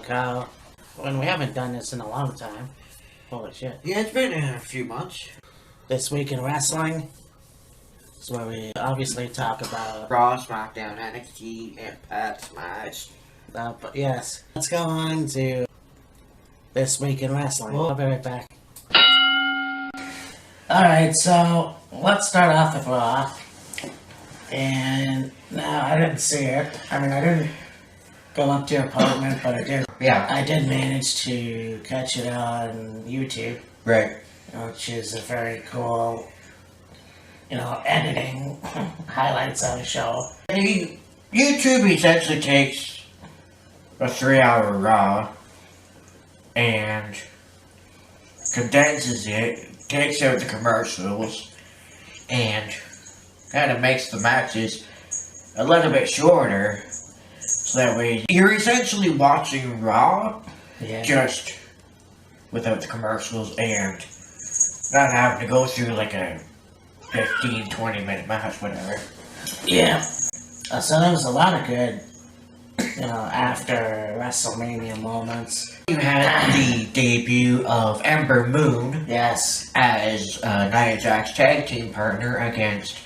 Kyle. When we haven't done this in a long time. Holy shit. Yeah, it's been a few months. This week in wrestling is where we obviously talk about Raw, SmackDown, NXT, Impact, Smash. but yes, let's go on to this week in wrestling. I'll be right back. Alright, so let's start off with Raw. And now I didn't see it. I mean, I didn't go up to your apartment, but I did. Yeah. I did manage to catch it on YouTube. Right. Which is a very cool, editing highlights of the show. YouTube essentially takes a 3-hour Raw and condenses it, takes out the commercials, and kind of makes the matches a little bit shorter. So that way, you're essentially watching Raw, just without the commercials and not having to go through like a 15-20 minute match, whatever. Yeah. So there was a lot of good, after WrestleMania moments. You had the debut of Ember Moon. Yes. As Nia Jax's tag team partner against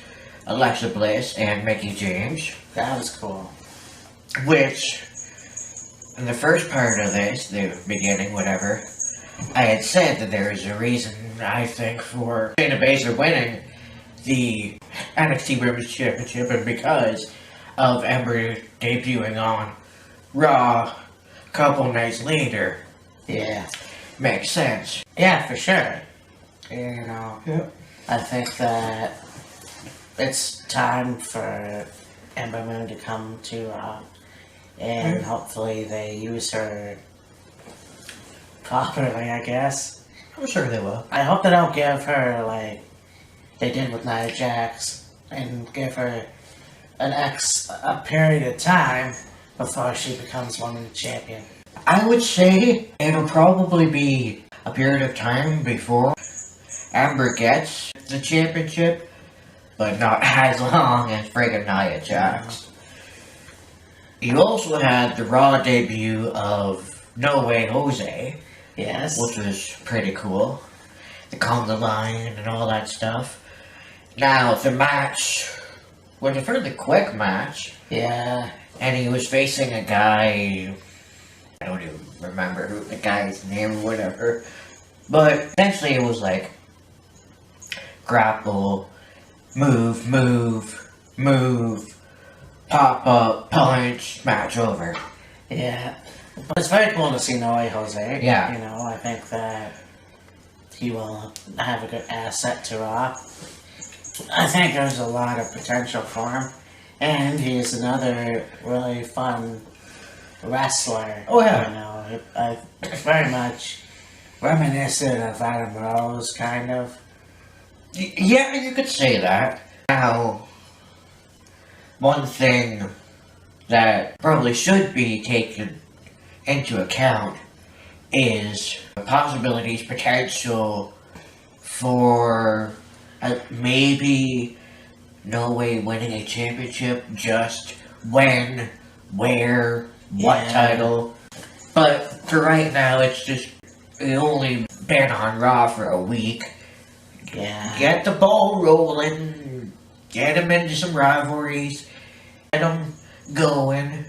Alexa Bliss and Mickie James. That was cool. Which, in the first part of this, the beginning, whatever, I had said that there is a reason, I think, for Shayna Baszler winning the NXT Women's Championship, and because of Ember debuting on Raw a couple nights later. Yeah. Makes sense. Yeah, for sure. I think that it's time for Ember Moon to come to Raw. And hopefully they use her properly, I guess. I'm sure they will. I hope they don't give her, like they did with Nia Jax, and give her a period of time before she becomes Women's Champion. I would say it'll probably be a period of time before Ember gets the championship, but not as long as friggin' Nia Jax. You also had the Raw debut of No Way Jose. Yes. Which was pretty cool. The Conga line and all that stuff. Now, the match was a fairly quick match. Yeah. And he was facing a guy, I don't even remember who the guy's name or whatever. But essentially it was like grapple, move, pop up, punch, match over. Yeah. But it's very cool to see No Way Jose. Yeah. I think that he will have a good asset to Raw. I think there's a lot of potential for him. And he's another really fun wrestler. Oh, yeah. I very much reminiscent of Adam Rose, kind of. Yeah, you could say that. Now, one thing that probably should be taken into account is the possibilities, potential for maybe No Way winning a championship, just when, where, what title. But for right now, it's just only been on Raw for a week. Yeah. Get the ball rolling, get them into some rivalries, get them going,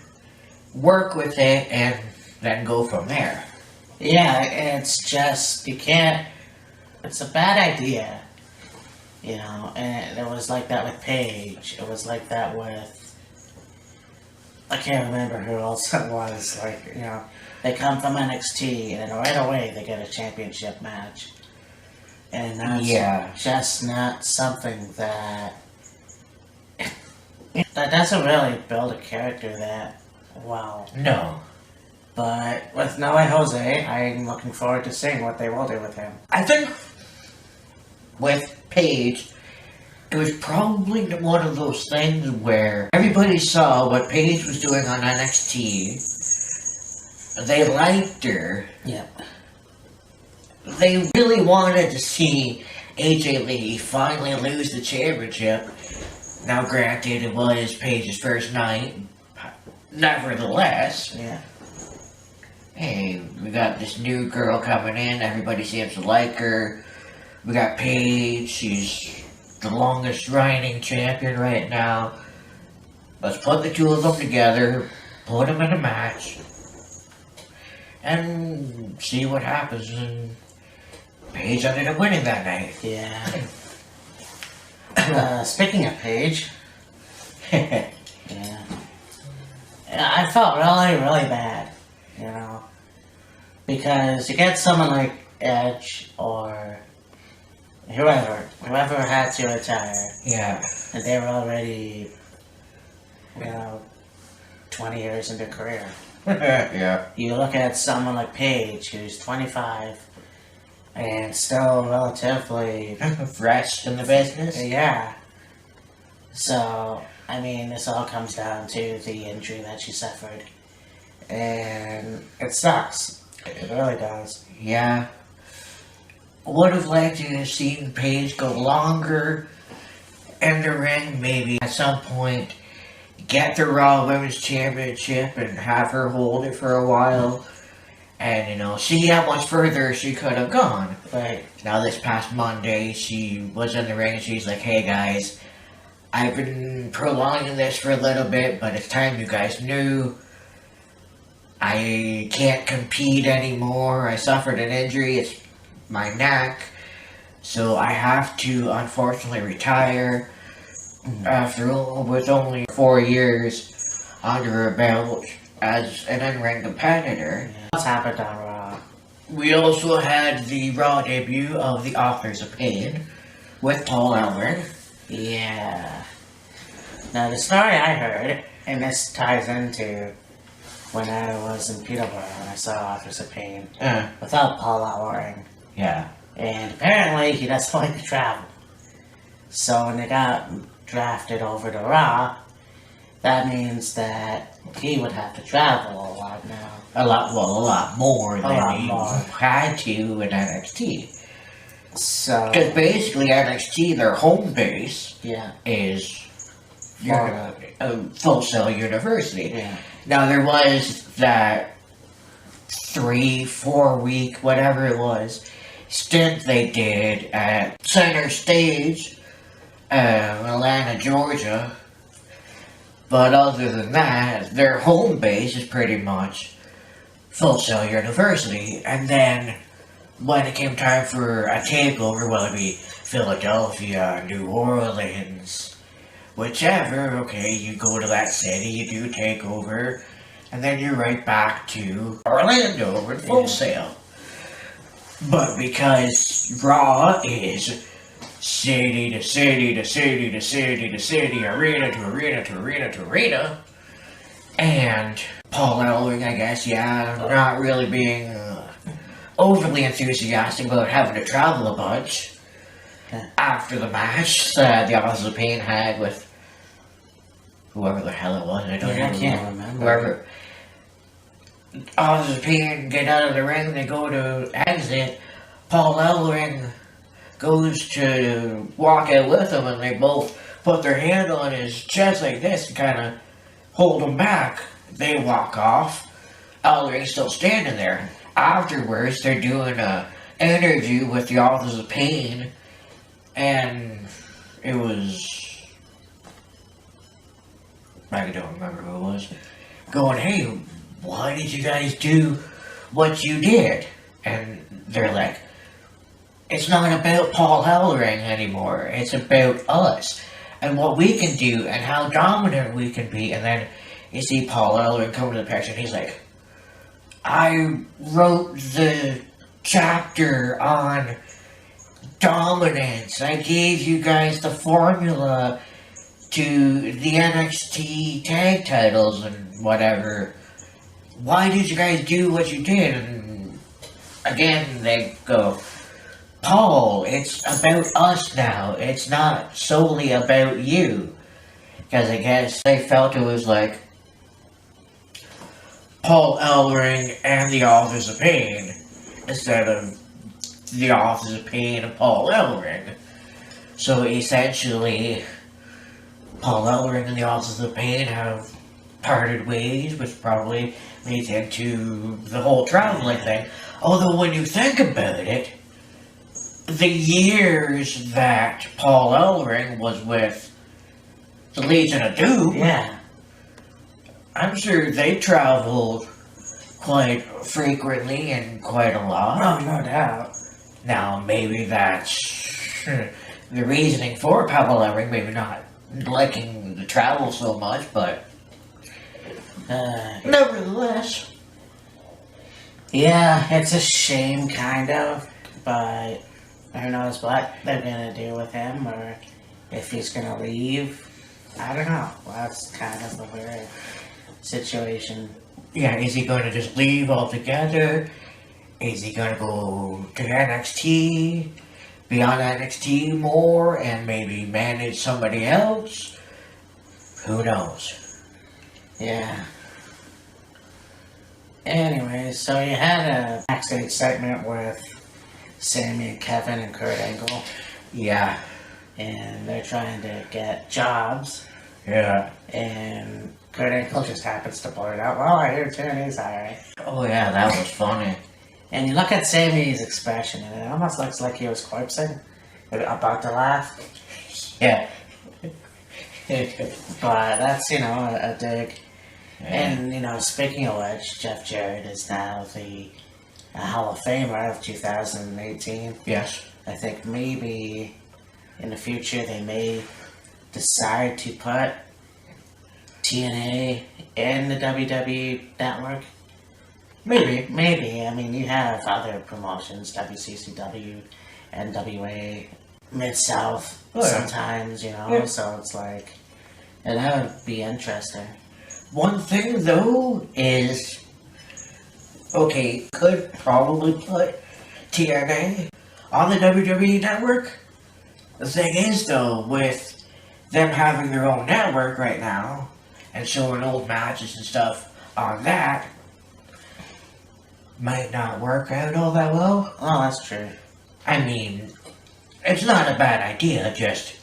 work with it, and then go from there. Yeah, it's just, it's a bad idea. And it was like that with Paige. It was like that with, I can't remember who else it was. They come from NXT, and then right away they get a championship match. And that's just not something that doesn't really build a character that well. No. But with No Way Jose, I'm looking forward to seeing what they will do with him. I think with Paige, it was probably one of those things where everybody saw what Paige was doing on NXT. They liked her. Yeah. They really wanted to see AJ Lee finally lose the championship. Now, granted, it was Paige's first night. Nevertheless, yeah. hey, We got this new girl coming in. Everybody seems to like her. We got Paige. She's the longest reigning champion right now. Let's put the two of them together, put them in a match, and see what happens. And Paige ended up winning that night. Yeah. Speaking of Paige, yeah, I felt really, really bad, you know, because you get someone like Edge or whoever had to retire, Yeah. and they were already, 20 years into career. Yeah. You look at someone like Paige, who's 25, and still relatively Fresh in the business. yeah. So, I mean, this all comes down to the injury that she suffered. And it sucks. It really does. Yeah. Would have liked to have seen Paige go longer in the ring, maybe at some point get the Raw Women's Championship and have her hold it for a while. And, see how much further she could have gone. Right. Now, this past Monday, she was in the ring and she's like, hey guys, I've been prolonging this for a little bit, but it's time you guys knew. I can't compete anymore. I suffered an injury. It's my neck. So I have to, unfortunately, retire with only 4 years under her belt as an in-ring competitor. Yeah. What's happened on Raw? We also had the Raw debut of the Authors of Pain with Paul Ellering. Yeah. Now, the story I heard, and this ties into when I was in Peterborough and I saw Authors of Pain without Paul Ellering. Yeah. And apparently he doesn't like to travel. So when they got drafted over to Raw, that means that he would have to travel a lot now. A lot more than he more. had to in NXT. So, Because basically NXT, their home base yeah. is Full Sail University. Yeah. Now there was that 3-4 week, whatever it was, stint they did at Center Stage, Atlanta, Georgia. But other than that, their home base is pretty much Full Sail University. And then when it came time for a takeover, whether it be Philadelphia, New Orleans, whichever, okay, you go to that city, you do take over, and then you're right back to Orlando with Full Sail. But because Raw is city to city to city to city to city, arena to arena to arena to arena, and Paul Ellering, I guess, not really being overly enthusiastic about having to travel a bunch after the match that the Authors of Pain had with whoever the hell it was. I can't remember. Whoever. Authors of Pain get out of the ring, they go to exit. Paul Ellering goes to walk out with him, and they both put their hand on his chest like this to kind of hold him back. They walk off. Ellering's still standing there. Afterwards, they're doing an interview with the Authors of Pain, and it was, I don't remember who it was, going, hey, why did you guys do what you did? And they're like, it's not about Paul Ellering anymore. It's about us and what we can do and how dominant we can be. And then you see Paul Ellering come to the picture and he's like, I wrote the chapter on dominance. I gave you guys the formula to the NXT tag titles and whatever. Why did you guys do what you did? And again, they go, Paul, it's about us now. It's not solely about you. Because I guess they felt it was like Paul Ellering and the Authors of Pain instead of the Authors of Pain and Paul Ellering. So essentially, Paul Ellering and the Authors of Pain have parted ways, which probably he's into the whole traveling thing. Although when you think about it, the years that Paul Ellering was with the Legion of Doom, Yeah. I'm sure they traveled quite frequently and quite a lot. Oh, no doubt. Now, maybe that's the reasoning for Paul Ellering, maybe not liking the travel so much, but nevertheless. Yeah, it's a shame, kind of, but who knows what they're gonna do with him, or if he's gonna leave. I don't know. Well, that's kind of a weird situation. Yeah, is he going to just leave altogether? Is he going to go to NXT, be on NXT more, and maybe manage somebody else? Who knows? Yeah. Anyway, so you had a backstage segment with Sammy and Kevin and Kurt Angle, Yeah. and they're trying to get jobs, Yeah. and Kurt Angle just happens to blurt out, "Well, I hear Tierney's hiring." Oh yeah, that was funny. And you look at Sammy's expression, and it almost looks like he was corpsing, about to laugh. Yeah. But that's, a dig. Yeah. And, speaking of which, Jeff Jarrett is now the Hall of Famer of 2018. Yes. I think maybe in the future they may decide to put TNA in the WWE network. Maybe. I mean, you have other promotions, WCCW, NWA, Mid-South, Oh, yeah. sometimes, Yeah. so it's like, and that would be interesting. One thing though is, okay, could probably put TNA on the WWE network. The thing is though, with them having their own network right now, and showing old matches and stuff on that, might not work out all that well. Oh, that's true. I mean, it's not a bad idea, just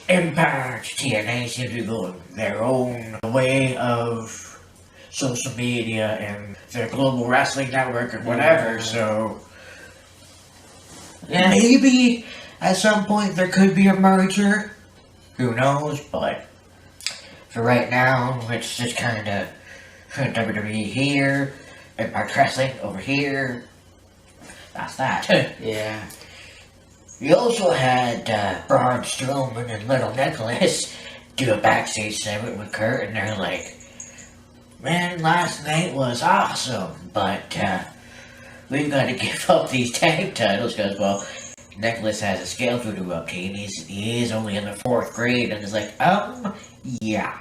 Impact, TNA seem to be going their own way of social media and their global wrestling network and whatever, so Yeah. maybe at some point there could be a merger. Who knows, but for right now, it's just kind of WWE here, Impact Wrestling over here. That's that. Yeah. We also had Braun Strowman and Little Nicholas do a backstage segment with Kurt, and they're like, "Man, last night was awesome, but we've got to give up these tag titles because, well, Nicholas has a scale to do up, team. He is only in the 4th grade," and it's like, yeah.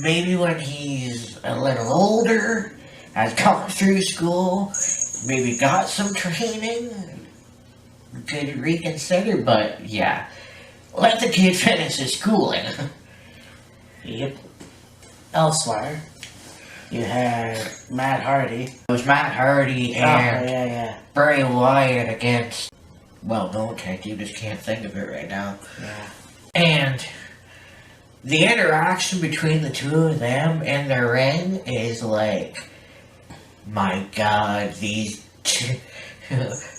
Maybe when he's a little older, has gone through school, maybe got some training, could reconsider, but yeah. Let the kid finish his schooling. Yep. Elsewhere, you had Matt Hardy. It was Matt Hardy Oh, and yeah. Bray Wyatt against, well, no tag, you just can't think of it right now. Yeah. And the interaction between the two of them in the ring is like, my god, these two,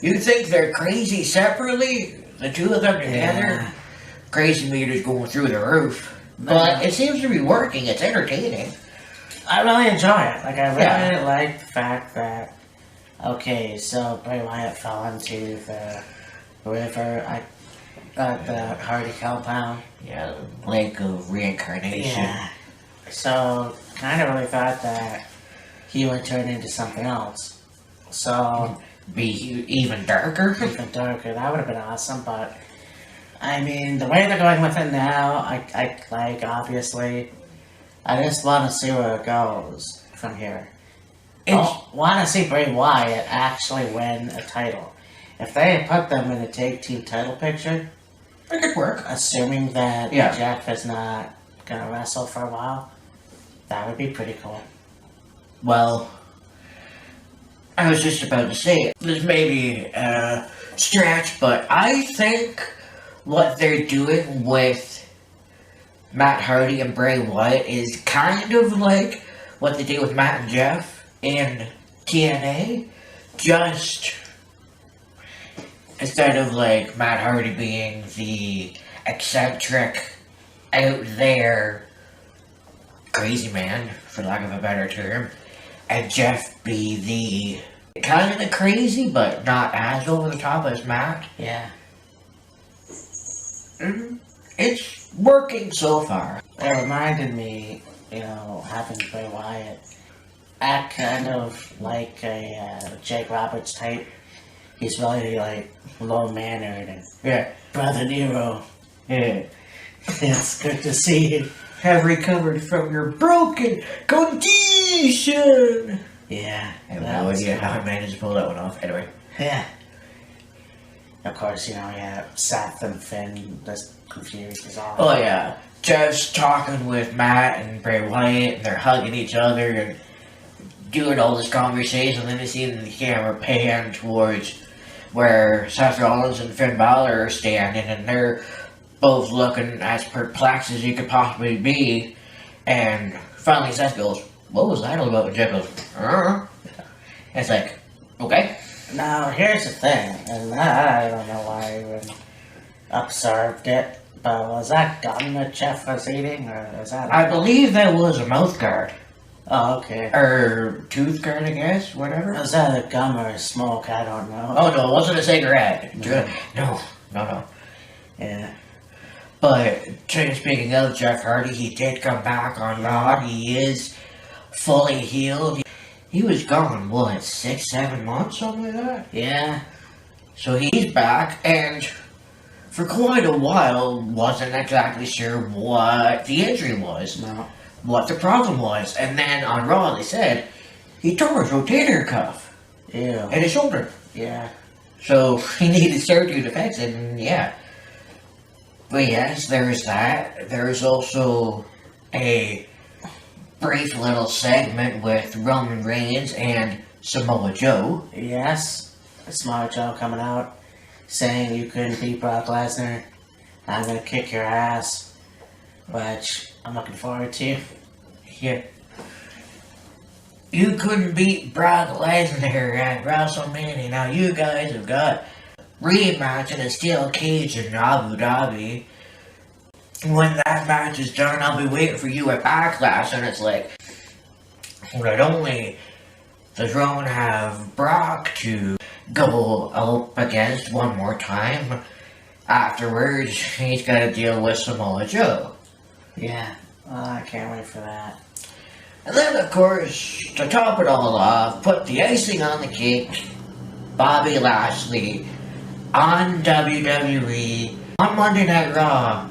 you think they're crazy separately? The two of them together? Yeah. Crazy meters going through the roof. But it seems to be working, it's entertaining. I really enjoy it. Like, I really Yeah. like the fact that, okay, so Bray Wyatt fell into the river at the Hardy compound. Yeah, Lake of Reincarnation. Yeah. So, kind of really thought that he would turn into something else. So, Be even darker. even darker. That would have been awesome, but I mean, the way they're going with it now, I like, obviously, I just want to see where it goes from here. I want to see Bray Wyatt actually win a title. If they had put them in a tag team title picture, It could work. assuming that Yeah. Jeff is not going to wrestle for a while, that would be pretty cool. Well, I was just about to say, this may be a stretch, but I think what they're doing with Matt Hardy and Bray Wyatt is kind of like what they did with Matt and Jeff in TNA. Just instead of like Matt Hardy being the eccentric, out there, crazy man, for lack of a better term, and Jeff be the kind of crazy but not as over the top as Matt. Yeah. It's working so far. It reminded me, having Bray Wyatt act kind of like a Jake Roberts type. He's really like low-mannered and Yeah. Brother Nero. Yeah. It's good to see you. Have recovered from your broken condition. Yeah. I have no idea how I managed to pull that one off. Anyway. Yeah. Of course, Seth and Finn just confused as all. Oh yeah. Jeff's talking with Matt and Bray Wyatt, and they're hugging each other and doing all this conversation, and then you see the camera pan towards where Seth Rollins and Finn Balor are standing, and they're both looking as perplexed as you could possibly be, and finally Seth goes, "What was that all about?" And Jeff goes, And it's like, okay. Now, here's the thing, and I don't know why I even observed it, but was that gun that Jeff was eating, or is that... I believe that was a mouth guard. Oh, okay. Or tooth guard, I guess, whatever. Was that a gum or a smoke? I don't know. Oh no, it wasn't a cigarette. No. Yeah. But, speaking of Jeff Hardy, he did come back on Raw. He is fully healed. He was gone, what, 6-7 months, something like that? Yeah. So he's back, and for quite a while, wasn't exactly sure what the injury was. No. What the problem was. And then on Raw, they said he tore his rotator cuff Ew. in his shoulder. Yeah. So he needed surgery to fix it, and yeah. But yes, there's that. There's also a brief little segment with Roman Reigns and Samoa Joe. Yes. Samoa Joe coming out, saying you couldn't beat Brock Lesnar. I'm gonna kick your ass. Which I'm looking forward to. Yeah. You couldn't beat Brock Lesnar at WrestleMania. Now you guys have got rematch in a steel cage in Abu Dhabi. When that match is done, I'll be waiting for you at Backlash. And it's like, not only does Roman have Brock to go up against one more time, afterwards he's got to deal with Samoa Joe. Yeah. Oh, I can't wait for that. And then, of course, to top it all off, put the icing on the cake, Bobby Lashley on WWE on Monday Night Raw.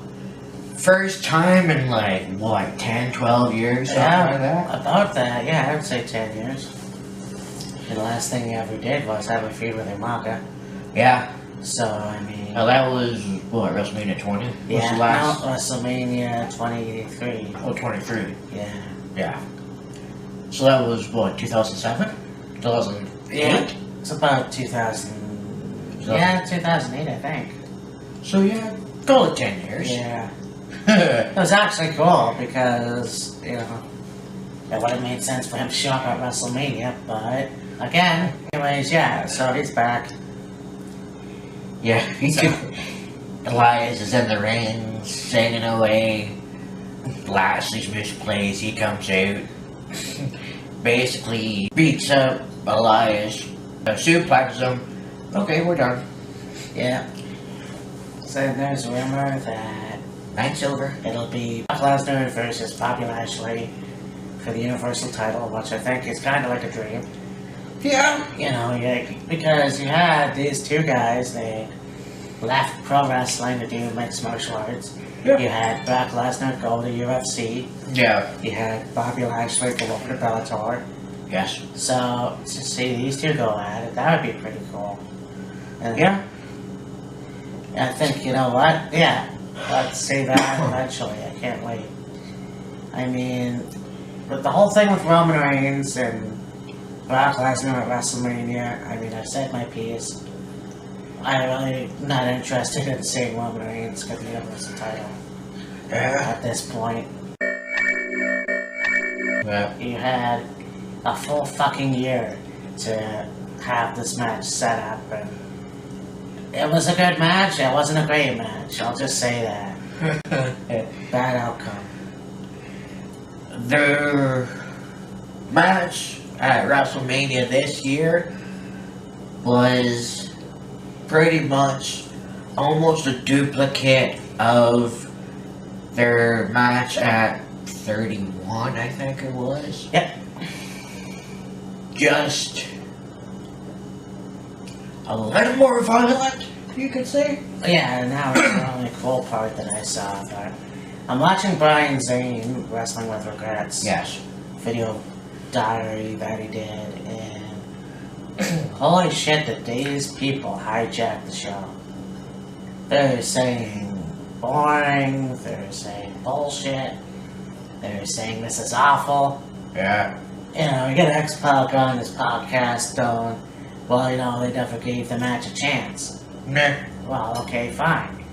First time in like, what, 10, 12 years? Something like that? About that, yeah, I would say 10 years. And the last thing he ever did was have a feud with Umaga. Yeah. So, I mean... Well, that was, what, WrestleMania 20? Yeah, What's the last? no, WrestleMania 23. Oh, 23. Yeah. Yeah. So that was, what, 2007? 2008? Yeah, it's about 2000... Yeah, 2008, I think. So, yeah, call it 10 years. Yeah. It was actually cool because, it would have made sense for him to show up at WrestleMania, but, again, anyways, yeah, so he's back. Yeah, Elias is in the ring, singing away. Lashley's misplaced, he comes out. Basically, beats up Elias, suplexes him. Okay, we're done. Yeah. So there's a rumor that Night Silver. it'll be Brock Lesnar versus Bobby Lashley for the Universal title, which I think is kind of like a dream. Yeah. Because you had these two guys, they left pro wrestling to do mixed martial arts. Yeah. You had Brock Lesnar go to UFC. Yeah. You had Bobby Lashley go over to Bellator. Yes. So, to see these two go at it, that would be pretty cool. And Yeah. I think, you know what? Yeah, let's see that eventually. I can't wait. I mean, but the whole thing with Roman Reigns and Brock Lesnar at WrestleMania, I mean, I've said my piece. I'm really not interested in seeing Roman Reigns get the Universal title. at this point. Yeah. You had a full fucking year to have this match set up, and it was a good match. It wasn't a great match. I'll just say that. Bad outcome. Their match at WrestleMania this year was pretty much almost a duplicate of their match at 31, I think it was. Yep. Just a little more violent, you could say. Yeah, and that was the only cool part that I saw. But I'm watching Brian Zane, Wrestling with Regrets, Yes. video diary that he did, and holy shit, did these people hijack the show. They're saying boring, they're saying bullshit, they're saying this is awful. Yeah. You know, we get X-Pac on his podcast going, well, you know, they never gave the match a chance. Nah. Well, okay, fine.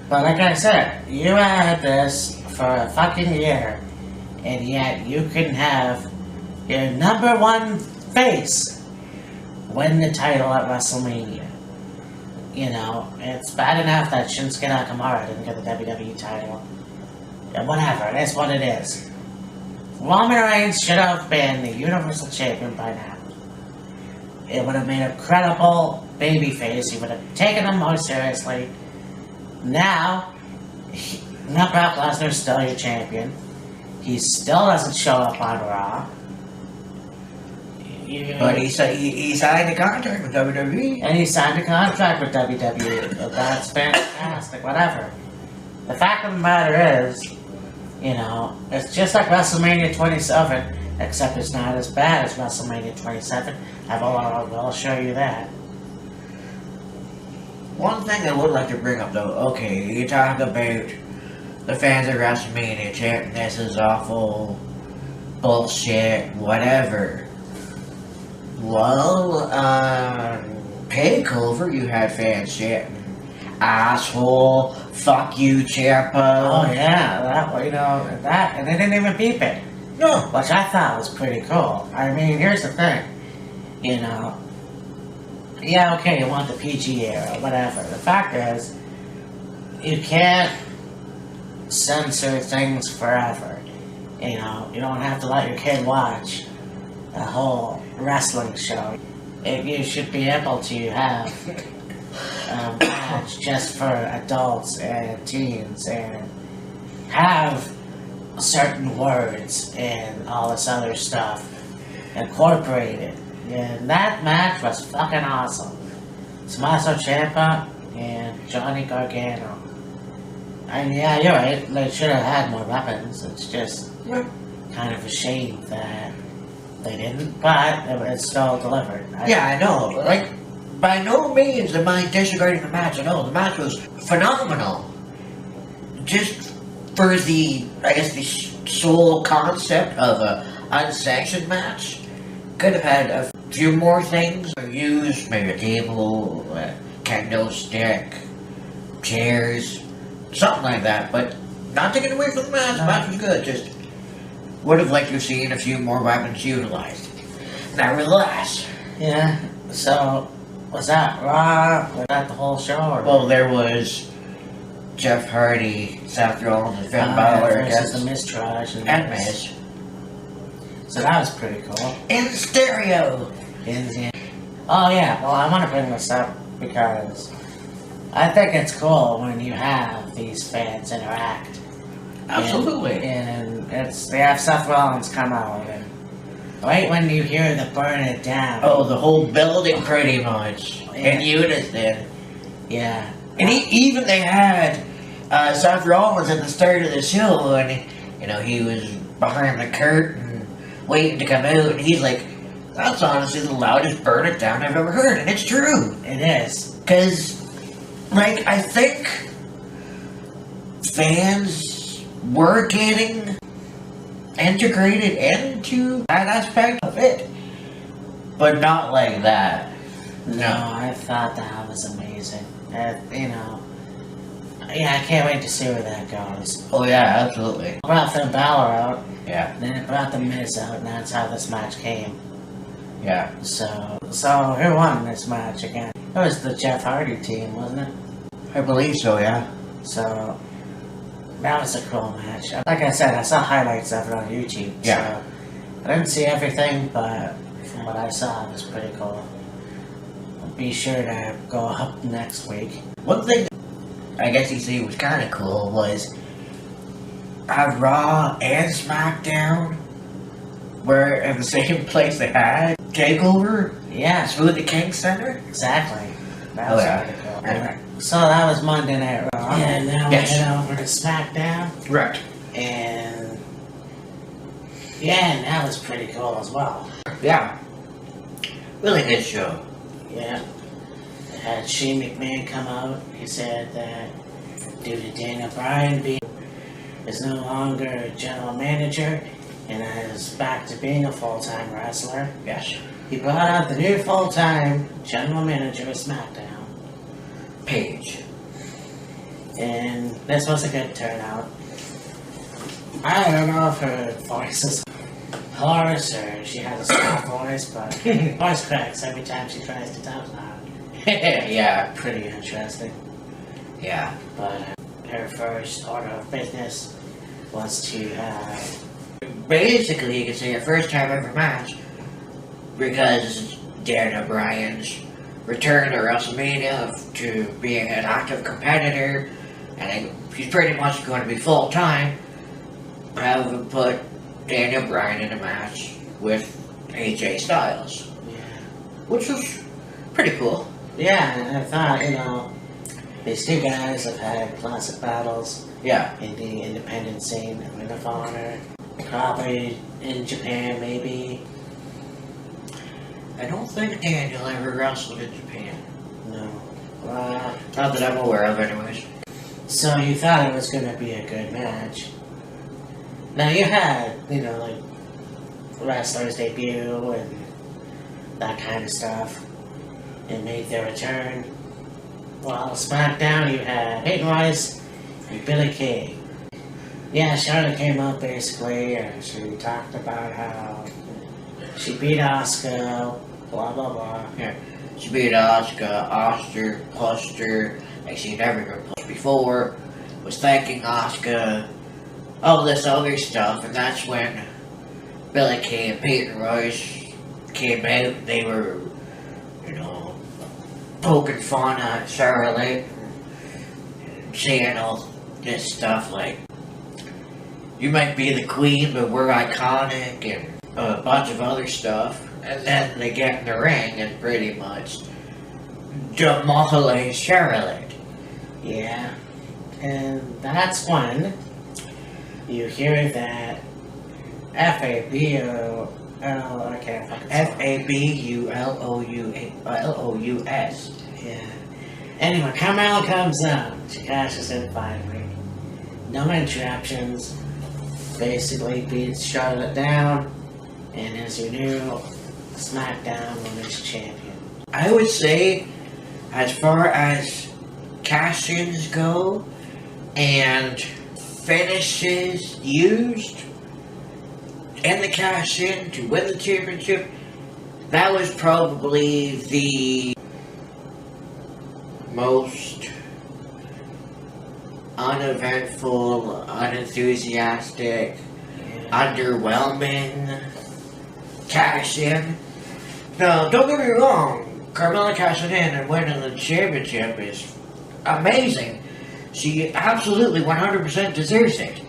But like I said, you had this for a fucking year, and yet you couldn't have your number one face win the title at WrestleMania. You know, it's bad enough that Shinsuke Nakamura didn't get the WWE title. Yeah, whatever, it is what it is. Roman Reigns should have been the Universal Champion by now. It would have made a credible babyface. You would have taken him more seriously. Now, not Brock Lesnar's still your champion. He still doesn't show up on Raw. But he signed a contract with WWE. And he signed a contract with WWE. That's fantastic, whatever. The fact of the matter is, you know, it's just like WrestleMania 27, except it's not as bad as WrestleMania 27. I'll show you that. One thing I would like to bring up though, okay, you talk about the fans of WrestleMania chanting this is awful, bullshit, whatever. Well, Takeover, you had fans chanting asshole, fuck you, Ciampa. Oh yeah, that, you know, that, and they didn't even beep it. No. Which I thought was pretty cool. I mean, here's the thing, you know, yeah, okay, you want the PG era, whatever. The fact is, you can't censor things forever. You know, you don't have to let your kid watch a whole wrestling show. You should be able to have a match just for adults and teens and have certain words and all this other stuff incorporated. And that match was fucking awesome. Tommaso Ciampa and Johnny Gargano. And yeah, you're right, they should have had more weapons. It's just kind of a shame that they didn't, but it's still delivered. Yeah, I know. Like, by no means am I disregarding the match at all. The match was phenomenal. Just for the, I guess, the sole concept of a unsanctioned match. Could have had a few more things, or used maybe a table, a kendo stick, chairs, something like that. But not taking away from the match. The match was good. Just would have liked to have seen a few more weapons utilized. Nevertheless. Yeah, so was that Raw? Was that the whole show? Or? Well, there was Jeff Hardy, Seth Rollins, and Finn Balor versus against the Miztourage and Miz. So that was pretty cool. In stereo. Oh yeah, well I want to bring this up because I think it's cool when you have these fans interact. Absolutely. And they have Seth Rollins come out and right when you hear the burn it down. Oh, the whole building pretty much. In unison. Yeah. And even they had Seth Rollins at the start of the show, and you know, he was behind the curtain waiting to come out, and he's like, that's honestly the loudest burn it down I've ever heard, and it's true. It is. Because, like, I think fans were getting integrated into that aspect of it, but not like that. No, I thought that was amazing. You know, Yeah, I can't wait to see where that goes. Oh yeah, absolutely. It brought Finn Balor out, Yeah, then it brought the Miz out, and that's how this match came. yeah. So who won this match again? It was the Jeff Hardy team, wasn't it? I believe so, yeah. So that was a cool match. Like I said, I saw highlights of it on YouTube. Yeah. So I didn't see everything, but from what I saw, it was pretty cool. I'll be sure to go up next week. One thing I guess you see was kind of cool was how Raw and SmackDown were in the same place they had TakeOver. Yeah, Smoothie King Center. exactly. That was pretty cool. Yeah. So that was Monday Night Raw. And now Yes. we head over to SmackDown. Right. And yeah, and that was pretty cool as well. Yeah. Really good show. Yeah. They had Shane McMahon come out. He said that due to Daniel Bryan is no longer a general manager and is back to being a full-time wrestler. Yes. He brought out the new full-time general manager of SmackDown. Paige. And this was a good turnout. I don't know if her voice is hoarse or she has a soft voice, but her voice cracks every time she tries to talk loud. Yeah. Pretty interesting. Yeah. But her first order of business was to have... Basically, you could say a first time ever match because Daniel Bryan's return to WrestleMania to being an active competitor, and he's pretty much going to be full time. Have put Daniel Bryan in a match with AJ Styles, Yeah. which was pretty cool. Yeah, and I thought, you know, these two guys have had classic battles Yeah. in the independent scene, Ring of Honor, probably in Japan, maybe. I don't think Daniel ever wrestled in Japan. No. Not that I'm aware of, anyways. So you thought it was going to be a good match. Now you had, you know, like, wrestlers debut and that kind of stuff, and made their return. Well, SmackDown, you had Peyton Royce and Billie Kay. Yeah, Charlotte came up basically, and she talked about how she beat Asuka, blah blah blah. Yeah. She beat Asuka, pushed her like she'd never been pushed before, was thanking Asuka, all this other stuff, and that's when Billie Kay and Peyton Royce came out. They were, you know, poking fun at Charlotte, and saying all this stuff like, you might be the queen, but we're iconic, and a bunch of other stuff. And then they get in the ring and pretty much demolish Charlotte. Yeah, and that's when you hear that Fabulous. Yeah. Anyway, Carmella comes out. She cashes in finally. No interruptions. Basically beats Charlotte down. And is your new SmackDown Women's Champion. I would say, as far as cash-ins go and finishes used in the cash-in to win the championship, that was probably the most uneventful, unenthusiastic, underwhelming cash-in. Now, don't get me wrong, Carmella cashing in and winning the championship is amazing. She absolutely 100% deserves it.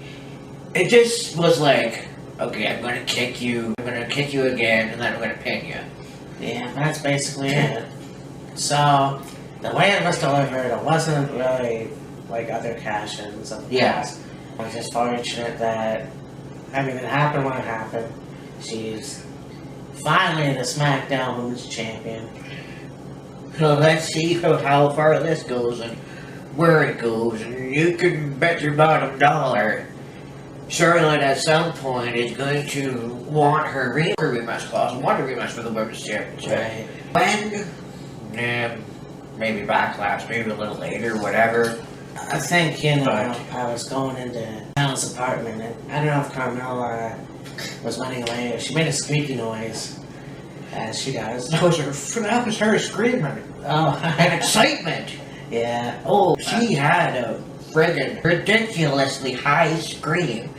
It just was like, okay, I'm gonna kick you again, and then I'm gonna pin you. Yeah, that's basically it. So, the way it was delivered, it wasn't really like other cash-ins of the past. I was just fortunate that, I mean, it happened when it happened. She's finally the SmackDown Women's Champion. So let's see how far this goes and where it goes, and you can bet your bottom dollar Charlotte at some point is going to want her rematch clause, want a rematch for the Women's Championship. Right. When? Maybe Backlash, maybe a little later, whatever. I think, you know, I was going into Carmel's apartment, and I don't know if Carmel was running away. She made a squeaky noise, as she does. That was her screaming. Oh, And excitement. yeah. Oh, she had a friggin' ridiculously high scream.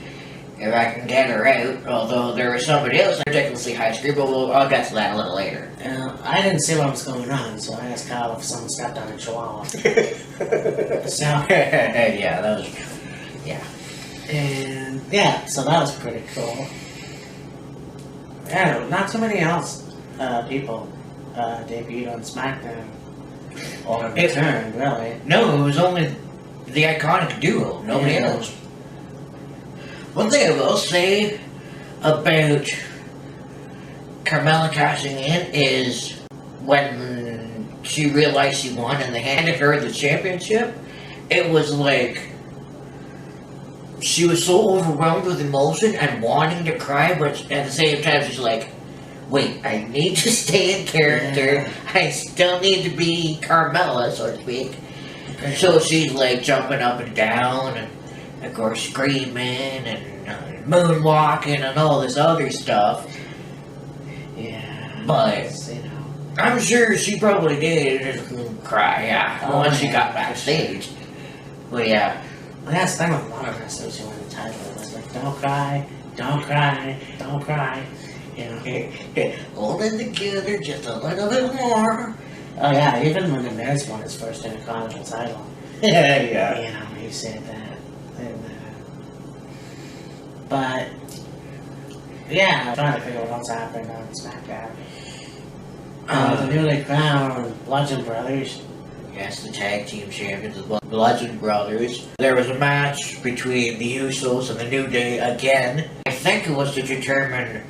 If I can get her out, although there was somebody else ridiculously high scream, but I'll get to that a little later. I didn't see what was going on, so I asked Kyle if someone stepped on a chihuahua. So, yeah, that was, yeah. and yeah, so that was pretty cool. Yeah, not too many people debuted on SmackDown. Or returned, really. No, it was only the iconic duo, nobody else. One thing I will say about Carmella cashing in is when she realized she won and they handed her the championship, it was like she was so overwhelmed with emotion and wanting to cry, but at the same time she's like, wait, I need to stay in character. Yeah. I still need to be Carmella, so to speak. And so she's like jumping up and down and of course screaming and moonwalking and all this other stuff. Yeah. But you know. I'm sure she probably did cry, yeah, once she got backstage. But yeah. Well, that's the thing with a lot of wrestlers who win the title. It was like, don't cry, don't cry, don't cry. You know. Hold it together just a little bit more. Oh yeah, even when the Miz won his first Intercontinental title. Yeah. You know, he said that. And, but yeah, I'm trying to figure out what's happened on SmackDown. The newly crowned Bludgeon Brothers. Yes, the tag team champions, the Bludgeon Brothers. There was a match between the Usos and the New Day again. I think it was to determine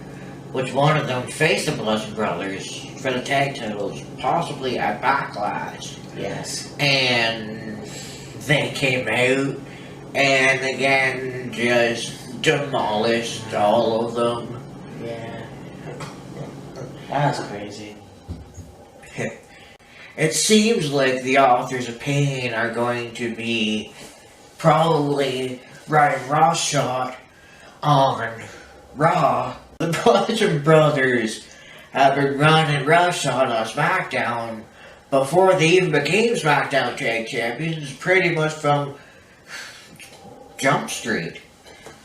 which one of them faced the Bludgeon Brothers for the tag titles, possibly at Backlash. Yes. And they came out and again just demolished all of them. Yeah. That was crazy. It seems like the Authors of Pain are going to be probably running roughshod on Raw. The Bludgeon Brothers have been running roughshod on SmackDown before they even became SmackDown Tag Champions, pretty much from Jump Street.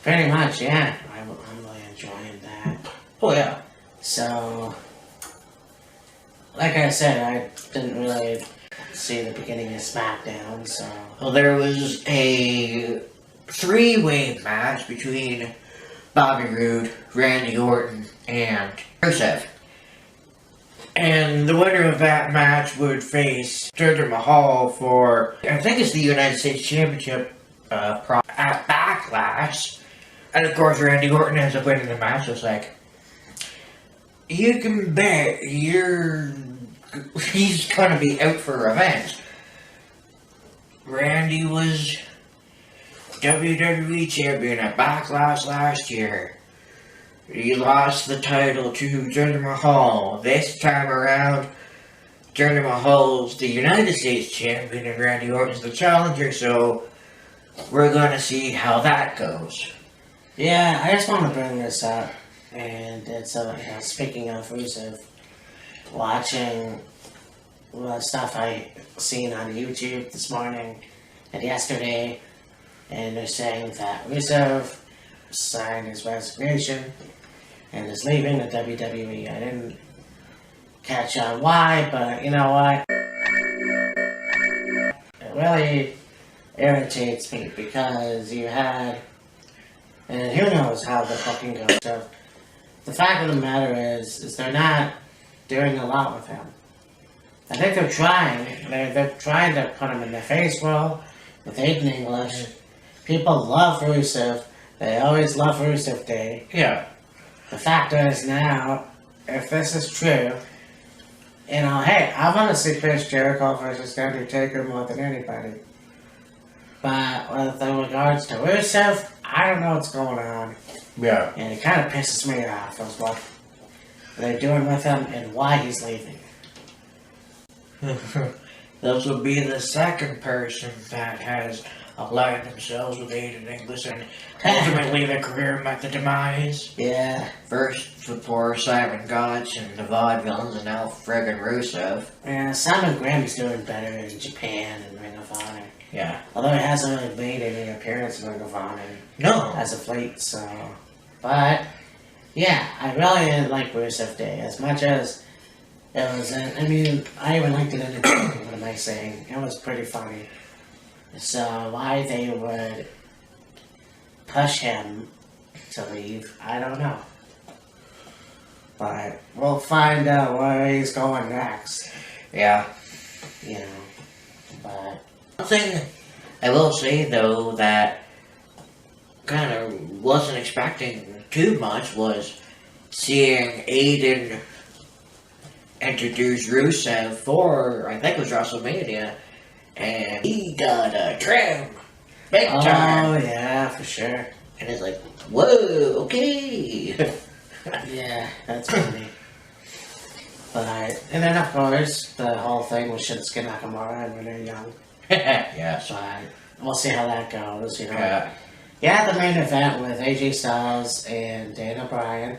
Pretty much, yeah. I'm really enjoying that. Oh yeah. So, like I said, I didn't really see the beginning of SmackDown, so... Well, there was a three-way match between Bobby Roode, Randy Orton, and Rusev. And the winner of that match would face Jinder Mahal for, I think it's the United States Championship at Backlash. And of course, Randy Orton ends up winning the match. So it's like, you can bet he's gonna be out for revenge. Randy was WWE Champion at Backlash last year. He lost the title to Jinder Mahal. This time around, Jinder Mahal's the United States Champion and Randy Orton's the challenger, so we're gonna see how that goes. Yeah, I just want to bring this up, and it's, speaking of Rusev, watching the stuff I seen on YouTube this morning and yesterday, and they're saying that Rusev signed his resignation and is leaving the WWE. I didn't catch on why, but you know what? It really irritates me because you had, and who knows how the fucking goes. So the fact of the matter is they're not doing a lot with him. I think they're trying. They're trying to put him in the face role with Aiden English. People love Rusev. They always love Rusev Day. Yeah. The fact is now, if this is true, you know, hey, I want to see Chris Jericho versus Undertaker more than anybody. But with regards to Rusev, I don't know what's going on. Yeah. And it kind of pisses me off as what they're doing with him and why he's leaving. This will be the second person that has aligned themselves with Aiden English and ultimately their career met the demise. Yeah. First the poor Simon Gotch and the Vaudevillains, and now friggin' Rusev. Yeah, Simon Graham's doing better in Japan and Ring of Honor. Yeah. Although he hasn't really made any appearance in Ring of Honor No. as of late, so. But, yeah, I really like Rusev Day as much as it was. I mean, I even liked it in the joke, what am I saying? It was pretty funny. So, why they would push him to leave, I don't know. But we'll find out where he's going next. Yeah. You know, but One thing I will say though that kind of wasn't expecting too much was seeing Aiden introduce Rusev for, I think it was WrestleMania, and he got a trim. Big time. oh yeah, for sure. And it's like, whoa, okay. Yeah, that's funny. But and then of course the whole thing with Shinsuke Nakamura when they're young. Yes. But we'll see how that goes. You know. Yeah. Yeah, the main event with AJ Styles and Daniel Bryan,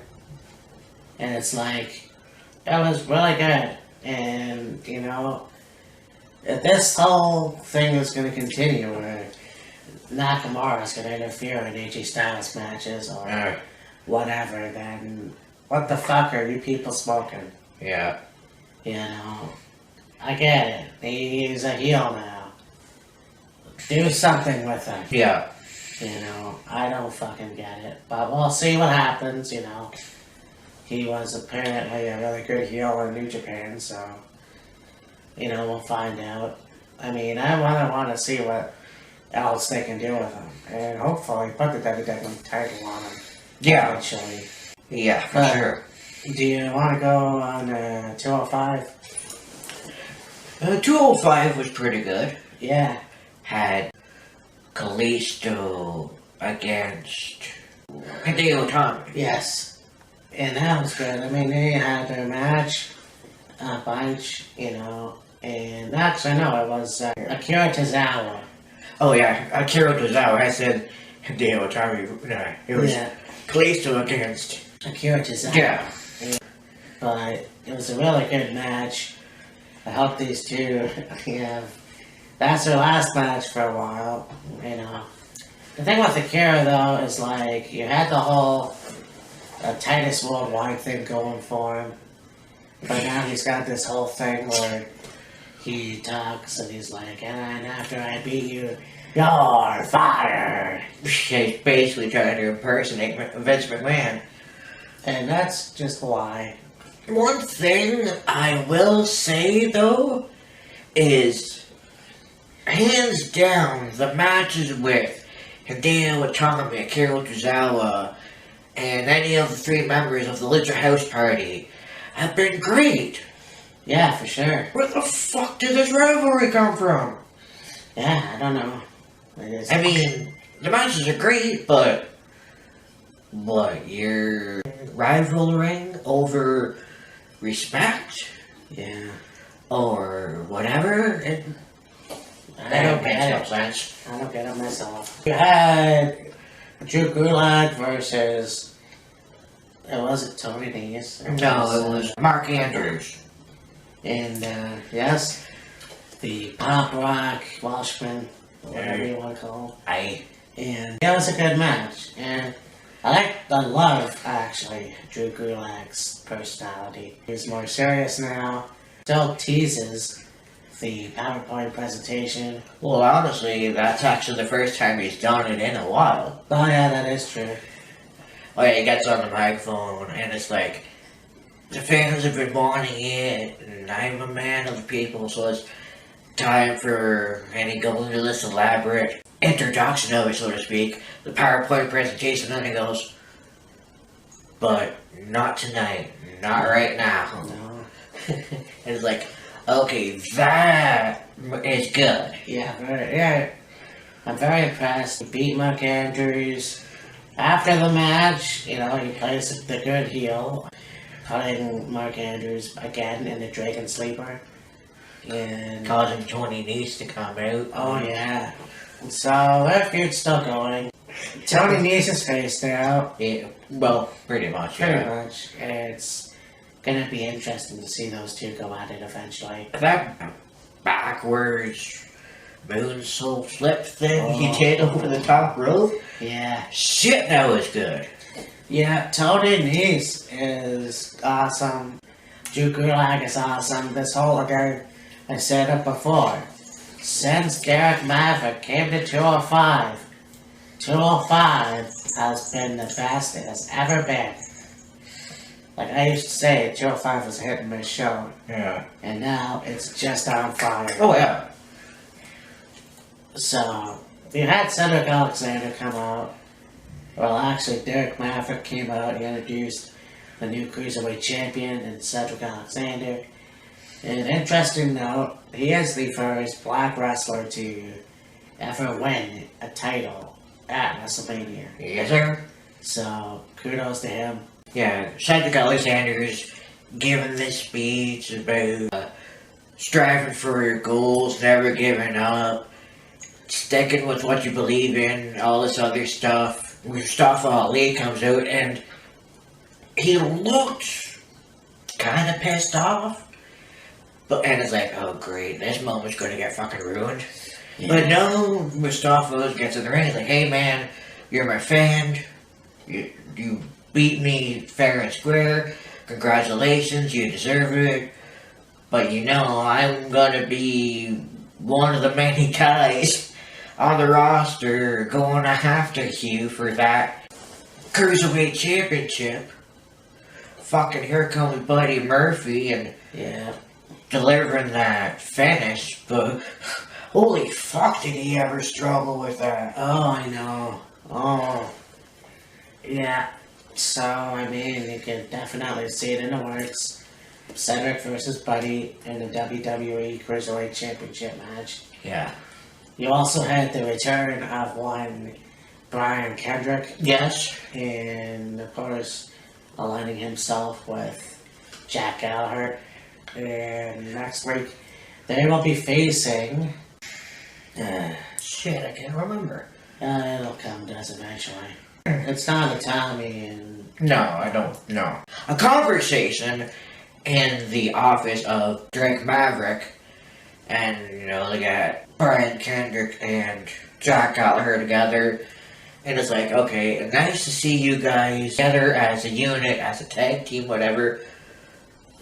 and it's like it was really good. And you know, if this whole thing is going to continue, where Nakamura is going to interfere in AJ Styles matches or whatever, then what the fuck are you people smoking? Yeah. You know, I get it. He's a heel now. Do something with him. Yeah. You know, I don't fucking get it. But we'll see what happens, you know. He was apparently a really good heel in New Japan, so, you know, we'll find out. I mean, I want to see what else they can do with him. And hopefully put the WWE title on him. Yeah. Eventually. Yeah, for But- sure. Do you want to go on 205? 205 was pretty good. Yeah. Had Kalisto against Hideo Itami. Yes. And that was good. I mean, they had their match a bunch, you know. And actually, no, it was Akira Tozawa. Oh yeah, Akira Tozawa. I said Hideo Itami. No, it was Yeah. Kalisto against. Akira Tozawa. Yeah. But it was a really good match. I hope these two have. That's their last match for a while, you know. The thing with Akira, though, is like, you had the whole Titus Worldwide thing going for him. But now he's got this whole thing where he talks and he's like, and after I beat you, you're fired. He's basically trying to impersonate Vince McMahon. And that's just why. One thing I will say though is, hands down, the matches with Hideo Itami, Akira Tozawa, and any of the three members of the Lucha House Party have been great. Yeah, for sure. Where the fuck did this rivalry come from? Yeah, I don't know. I mean, the matches are great, but what, you're rivaling over respect Yeah. or whatever? That don't make no sense. I don't get it myself. You had Drew Gulag versus. Was it Tony Nese? No, it was Mark Andrews. And, yes, the pop rock Welshman, whatever you want to call I. him. And it was a good match. And I love, actually, Drew Gulag's personality. He's more serious now. Still teases the PowerPoint presentation. Well, honestly, that's actually the first time he's done it in a while. Oh yeah, that is true. Oh yeah, he gets on the microphone and it's like, the fans have been wanting it, and I'm a man of the people, so it's time for, and he goes into this elaborate introduction of it, so to speak, the PowerPoint presentation, and he goes, but not tonight, not right now. No. And it's like, okay, that is good. Yeah, I'm very impressed. He beat Mark Andrews. After the match, you know, he plays the good heel, putting Mark Andrews again in the Dragon Sleeper. and causing Tony Nese to come out. oh yeah. So that feud's still going. Tony Nese's face now. Yeah, well, pretty much. Pretty Yeah. much. It's gonna be interesting to see those two go at it eventually. That backwards moonsault flip thing Oh. he did over the top rope. Yeah. Shit, that was good. Yeah, Tony Nese is awesome. Drew Guilak is awesome. This whole again, I said it before. Since Garrett Maverick came to 205, 205 has been the best it has ever been. Like I used to say, 205 was a hit and miss show, Yeah. and now it's just on fire. Oh yeah. So, you had Cedric Alexander come out. Well, actually, Derek Maverick came out. He introduced the new Cruiserweight Champion and Cedric Alexander. And interesting note, he is the first black wrestler to ever win a title at WrestleMania. Yes, sir. So, kudos to him. Yeah, Cedric Alexander's giving this speech about striving for your goals, never giving up, sticking with what you believe in, all this other stuff. Mustafa Ali comes out and he looked kind of pissed off. And it's like, oh great, this moment's gonna get fucking ruined. Yeah. But no, Mustafa gets in the ring, he's like, hey man, you're my fan, you beat me fair and square, congratulations, you deserve it. But you know, I'm gonna be one of the many guys on the roster going after you for that Cruiserweight Championship. Fucking here comes Buddy Murphy and Yeah. delivering that finish, but holy fuck did he ever struggle with that. Oh, I know. Oh. Yeah. So, I mean, you can definitely see it in the works. Cedric versus Buddy in the WWE Cruiserweight Championship match. Yeah. You also had the return of one Brian Kendrick, Yes. and of course, aligning himself with Jack Gallagher. And next week, they will be facing. Shit, I can't remember. It'll come to us eventually. It's not Tommy and. No, I don't know. A conversation in the office of Drake Maverick, and you know, they got Brian Kendrick and Jack Gallagher together, and it's like, okay, nice to see you guys together as a unit, as a tag team, whatever.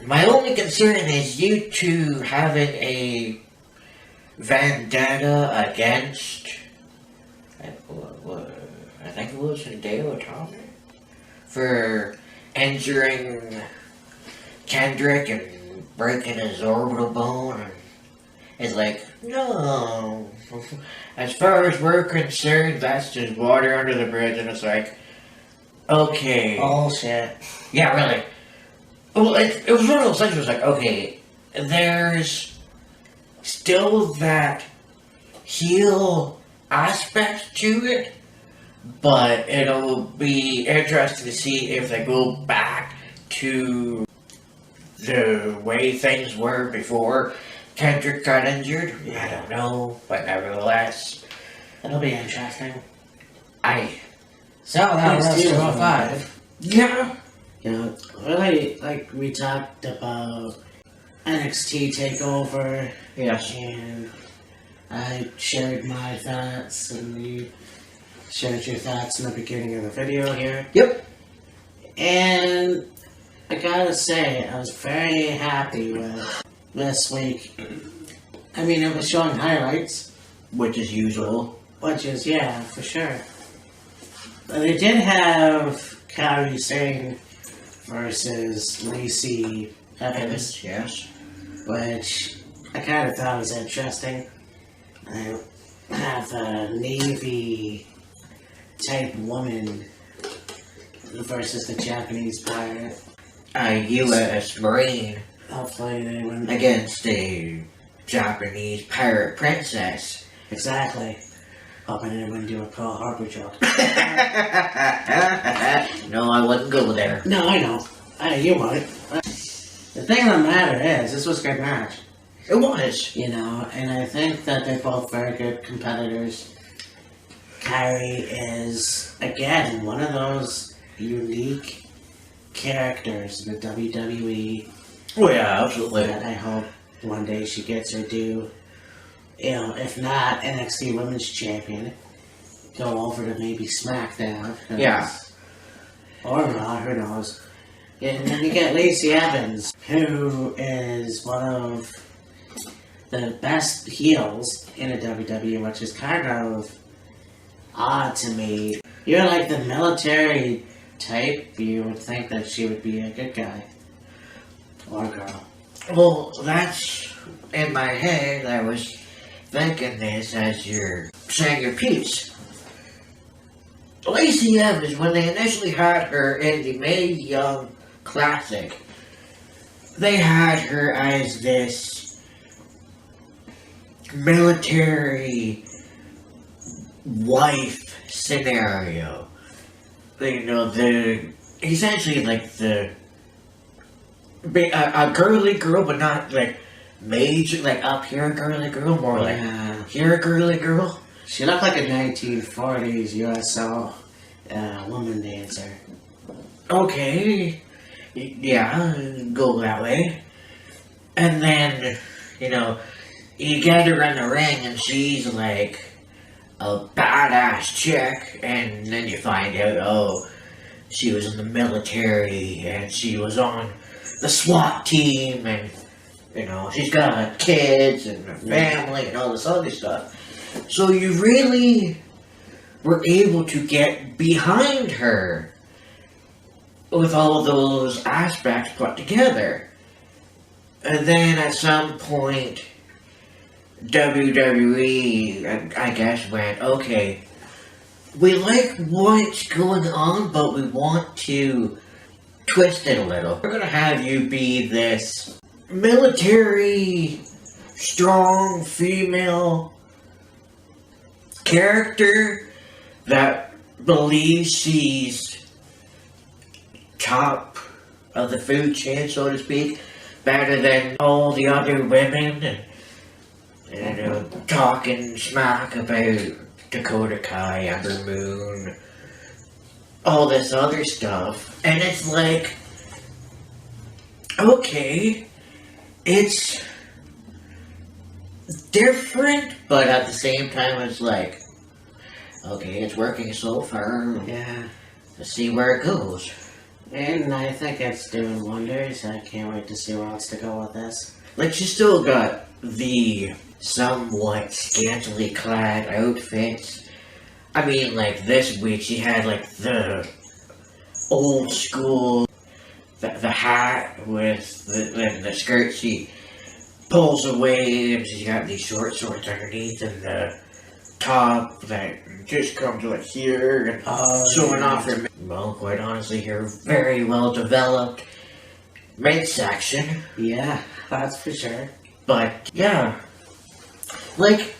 My only concern is you two having a vendetta against, I think it was Hideo Itami, for injuring Kendrick and breaking his orbital bone. And it's like, no. As far as we're concerned, that's just water under the bridge. And it's like, okay. Bullshit. Yeah, really. Well, it was one of those things where it's like, okay, there's still that heel aspect to it, but it'll be interesting to see if they go back to the way things were before Kendrick got injured. I don't know, but nevertheless, It'll be interesting. So that was 205. Yeah. You know, really, like we talked about NXT TakeOver, Yes. and I shared my thoughts, and you shared your thoughts in the beginning of the video here. Yep. And I gotta say, I was very happy with this week. I mean, it was showing highlights, Which is usual. which is, yeah, for sure. But they did have Kairi Sane versus Lacey Evans, Yes. which I kind of thought was interesting. I have a Navy type woman versus the Japanese pirate. A U.S. Marine Hopefully they win. against a Japanese pirate princess. Exactly. Hoping they wouldn't do a Pearl Harbor joke. No, I wouldn't go there. No, I know. You might. The thing of the matter is, this was a good match. It was. You know, and I think that they're both very good competitors. Kyrie is, again, one of those unique characters in the WWE Oh yeah, absolutely. that I hope one day she gets her due. You know, if not NXT Women's Champion, go over to maybe SmackDown. Yeah. Or Raw, who knows. And then you get Lacey Evans, who is one of the best heels in a WWE, which is kind of odd to me. You're like the military type, you would think that she would be a good guy. Or girl. Well, that's in my head. I was thinking this as you're saying your piece. Lacey Evans, when they initially had her in the Mae Young Classic, they had her as this military wife scenario. You know, essentially like a girly girl, but not like major, like up here a girly girl, more like here a girly girl. She looked like a 1940s USO woman dancer. Okay, yeah, go that way. And then, you know, you get her in the ring and she's like a badass chick, and then you find out, oh, she was in the military and she was on the SWAT team, and you know, she's got kids and a family and all this other stuff. So you really were able to get behind her with all those aspects put together. And then at some point, WWE, I guess, went, okay, we like what's going on, but we want to twist it a little. We're gonna have you be this military, strong female character that believes she's top of the food chain, so to speak, better than all the other women, and you know, talking smack about Dakota Kai, Ember Moon, all this other stuff. And it's like, okay, it's different, but at the same time it's like, okay, it's working so far. Yeah. Let's see where it goes. And I think it's doing wonders. I can't wait to see where else to go with this. Like, you still got the somewhat scantily clad outfits. I mean, like, this week she had, like, the old school, the hat with the skirt she pulls away, and she's got these short shorts underneath, and the top that just comes like here, and showing off her, well, quite honestly, her very well developed midsection. Yeah, that's for sure. But, yeah, like,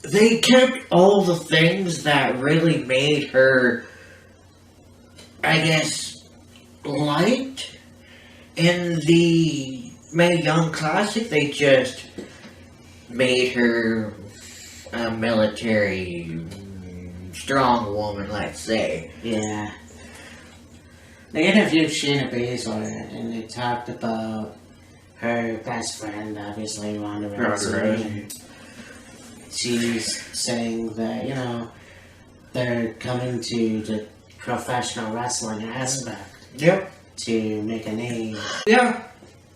they kept all the things that really made her, I guess, liked in the Mae Young Classic. They just made her a military strong woman, let's say. Yeah. They interviewed Shayna Baszler, and they talked about her best friend, obviously, Ronda Rousey. She's saying that, you know, they're coming to the professional wrestling aspect. Yep. To make a name. Yeah.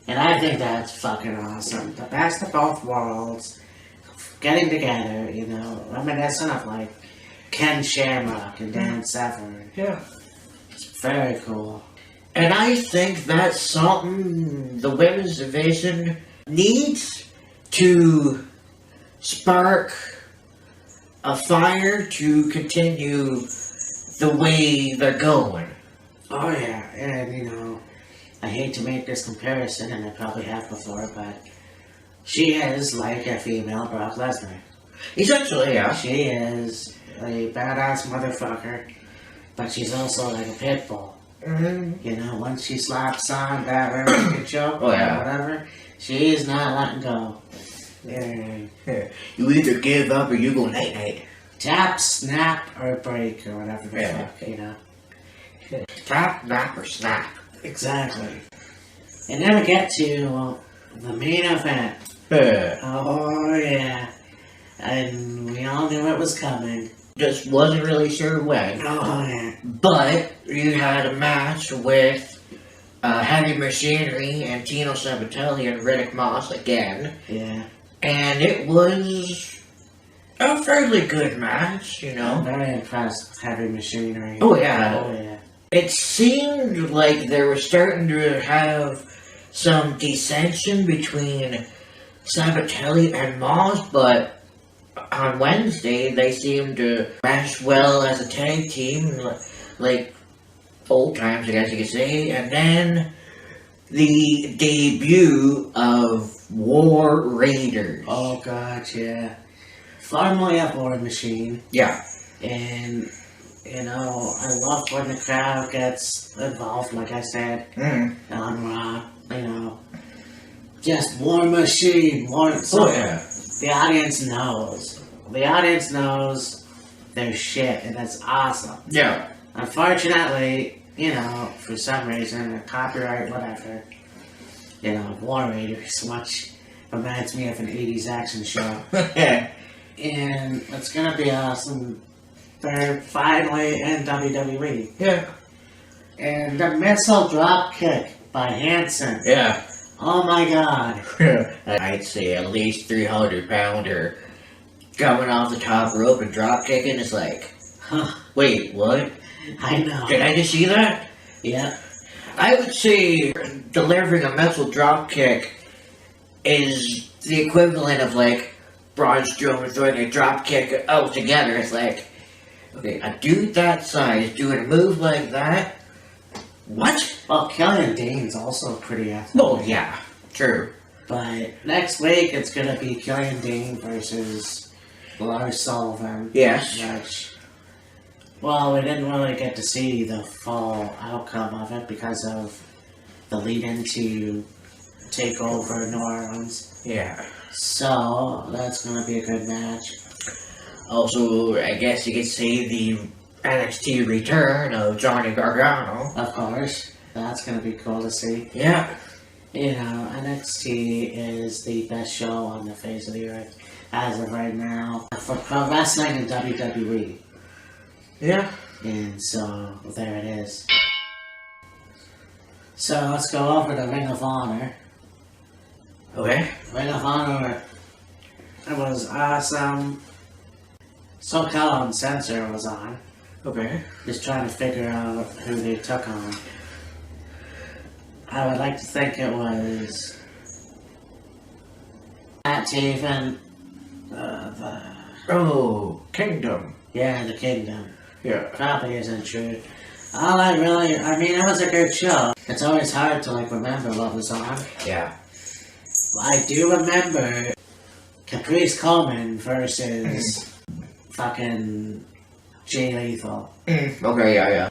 And I think that's fucking awesome. The best of both worlds, getting together, you know, reminiscent of like Ken Shamrock and Dan Severn. Yeah. It's very cool. And I think that's something the women's division needs to spark a fire to continue the way they're going. Oh yeah, and you know, I hate to make this comparison, and I probably have before, but she is like a female Brock Lesnar. Essentially, yeah. She is a badass motherfucker, but she's also like a pit bull. Mm-hmm. You know, once she slaps on that rear joke or whatever, She's not letting go. And You either give up or you go night-night. tap, snap, or break, or whatever the fuck, you know. Tap, snap, or snap. Exactly. And then we get to the main event. Oh, yeah. And we all knew it was coming. Just wasn't really sure when. Oh, yeah. But you had a match with Heavy Machinery and Tino Sabatelli and Riddick Moss again. Yeah. And it was a fairly good match, you I'm know. very impressed with Heavy Machinery. Oh, yeah. Oh, yeah. It seemed like they were starting to have some dissension between Sabatelli and Moss, but on Wednesday they seemed to mesh well as a tag team, like old times, I guess you could say. And then the debut of War Raiders. Oh, God, yeah. Formerly a War Machine. Yeah. And, you know, I love when the crowd gets involved, like I said, on Raw, you know. Just War Machine, Oh, yeah. The audience knows. The audience knows their shit, and that's awesome. Yeah. Unfortunately, you know, for some reason, copyright, whatever, you know, War Raiders, which reminds me of an 80s action show. And it's gonna be awesome. They're finally in WWE. Yeah. And the missile drop kick by Hanson. Yeah. Oh my God. I'd say at least 300-pounder coming off the top rope and drop kicking is like, Huh. wait, what? I know. Did I just see that? Yeah. I would say delivering a missile drop kick is the equivalent of like Braun Strowman throwing a drop kick out together. It's like, okay, a dude that size doing a move like that? What? Well, Calihan Dane's also pretty athletic. Well, yeah, true. But next week it's gonna be Calihan Dane versus Lars Sullivan. Yes. Which, well, we didn't really get to see the full outcome of it because of the lead-in to take over New Orleans. Yeah. So that's gonna be a good match. Also, I guess you could say the NXT return of Johnny Gargano. Of course, that's gonna be cool to see. Yeah. You know, NXT is the best show on the face of the earth as of right now for pro wrestling and WWE. Yeah. And so there it is. So let's go over to Ring of Honor. Okay. Ring of Honor, it was awesome. SoCal Uncensored was on. Okay. Just trying to figure out who they took on. I would like to think it was Matt Taven, Oh, Kingdom. the Kingdom. Yeah. Probably isn't true. I mean, it was a good show. It's always hard to, like, remember what was on. Yeah. I do remember Caprice Coleman versus fucking Jay Lethal. Okay, yeah.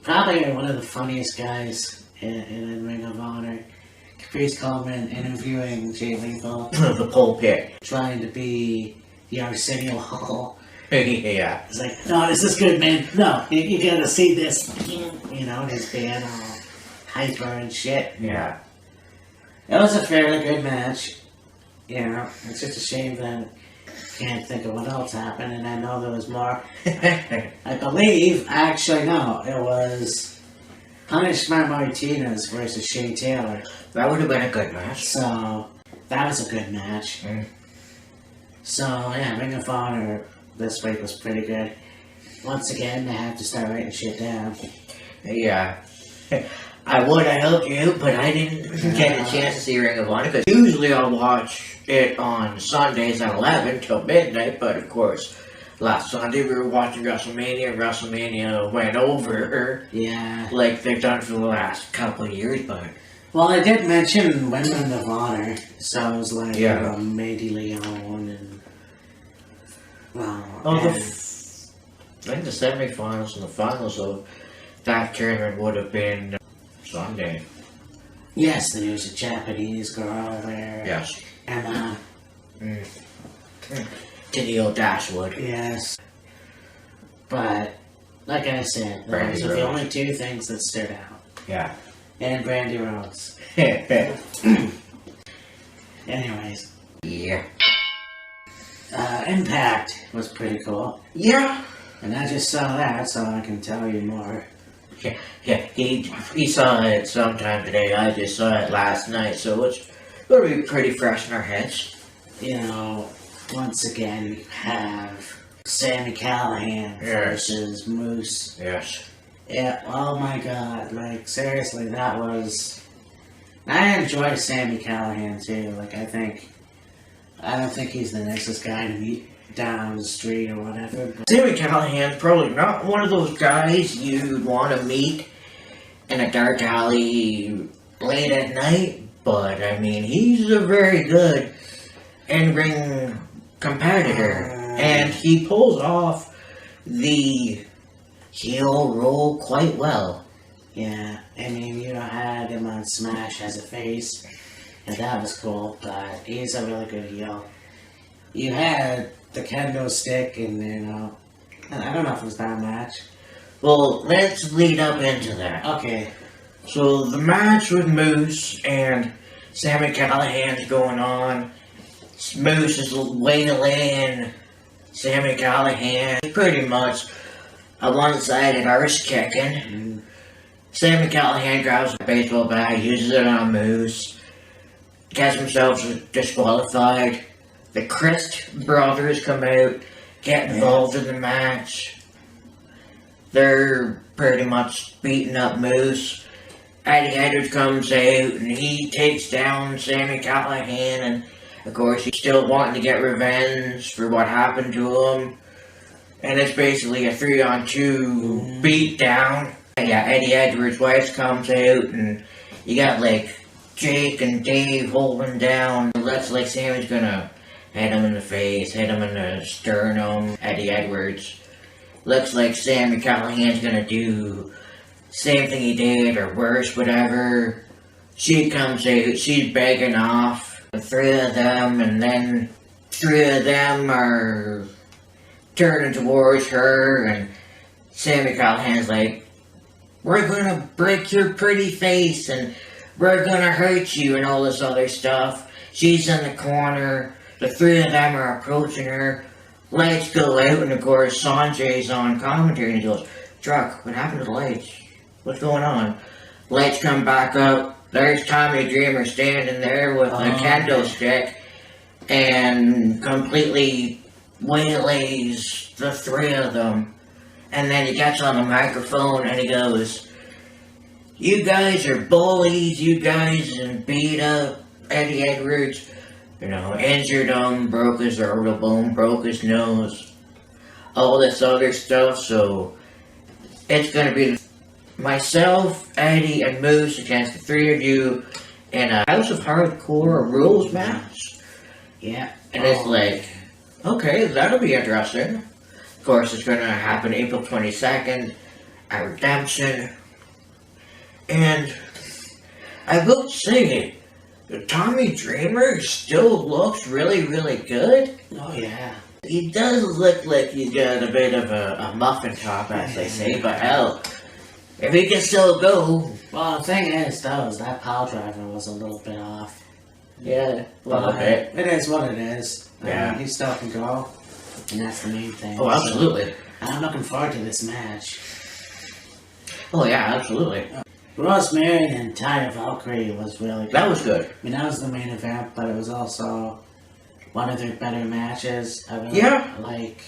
Probably one of the funniest guys in Ring of Honor. Caprice Coleman interviewing Jay Lethal, The pulpit. trying to be the Arsenio Hall. Yeah. He's like, no, this is good, man. No, you gotta see this. You know, and he's being all hyper and shit. Yeah. It was a fairly good match. You know, it's just a shame that I can't think of what else happened, and I know there was more. I believe, actually, no, it was Punishment Martinez versus Shane Taylor. That would have been a good match. So, that was a good match. So, yeah, Ring of Honor this week was pretty good. Once again, they have to start writing shit down. Yeah. I would have helped you, but I didn't get a chance to see Ring of Honor, because usually I'll watch it on Sundays at 11 till midnight, but of course, last Sunday we were watching WrestleMania, and WrestleMania went over, Yeah. like they've done for the last couple of years, but... Well, I did mention Women of Honor, so it was like, Yeah. Mandy Leon and... Well, Oh, and, I think the semifinals and the finals of that tournament would have been Sunday. Yes, there's a Japanese girl there. Yes. Emma. Tennille Dashwood. Yes. But, like I said, those Brandy are the Rose. only two things that stood out. Yeah. And Brandy Rose. Anyways. Yeah. Impact was pretty cool. Yeah. And I just saw that, so I can tell you more. Yeah, he saw it sometime today. I just saw it last night, so it's going to be pretty fresh in our heads. You know, once again, you have Sami Calihan Yes. versus Moose. Yes. Yeah, oh my god, like, seriously, that was... I enjoy Sami Calihan, too. Like, I don't think he's the nicest guy to meet down the street or whatever. But Sami Calihan's probably not one of those guys you'd want to meet in a dark alley late at night, but I mean, he's a very good in-ring competitor, and he pulls off the heel role quite well. yeah, I mean, you had him on Smash as a face, and that was cool, but he's a really good heel. You had the kendo stick, and you know, I don't know if it was that match. Well, let's lead up into that. Okay, So the match with Moose and Sami Calihan's going on. Moose is waylaying Sami Calihan. Pretty much a one-sided arse kicking. Sami Calihan grabs a baseball bat, uses it on Moose, gets himself disqualified. The Christ brothers come out, get involved in the match. They're pretty much beating up Moose. Eddie Edwards comes out and he takes down Sami Calihan, and of course he's still wanting to get revenge for what happened to him. And it's basically a 3-on-2 beat down. Yeah, Eddie Edwards' wife comes out and you got like Jake and Dave holding down. Looks like Sammy's gonna hit him in the face, hit him in the sternum. Eddie Edwards. Looks like Sami Calihan's gonna do same thing he did or worse, whatever. She comes out, she's begging off the three of them, and then three of them are turning towards her, and Sami Calihan's like, we're gonna break your pretty face, and we're gonna hurt you, and all this other stuff. She's in the corner, the three of them are approaching her, lights go out, and of course Sanjay's on commentary, and he goes, Truck, what happened to the lights? What's going on? Lights come back up, there's Tommy Dreamer standing there with a kendo stick, and completely waylays the three of them. And then he gets on the microphone and he goes, you guys are bullies, you guys, and beat up Eddie Edwards. You know, injured him, broke his orbital bone, broke his nose, all this other stuff. So it's gonna be myself, Eddie, and Moose against the three of you in a House of Hardcore rules match. yeah. And it's like, okay, that'll be interesting. Of course, it's going to happen April 22nd at Redemption. And I will say, Tommy Dreamer still looks really, really good. Oh, yeah. He does look like he's got a bit of a muffin top, as they say, but hell, if he can still go. Well, the thing is, though, is that pile driver was a little bit off. Yeah, a little bit. It is what it is. Yeah. He still can go, and that's the main thing. Oh, absolutely. So, and I'm looking forward to this match. Oh, yeah, absolutely. Rosemary and Taya Valkyrie was really good. That was good. I mean, that was the main event, but it was also one of their better matches. I really like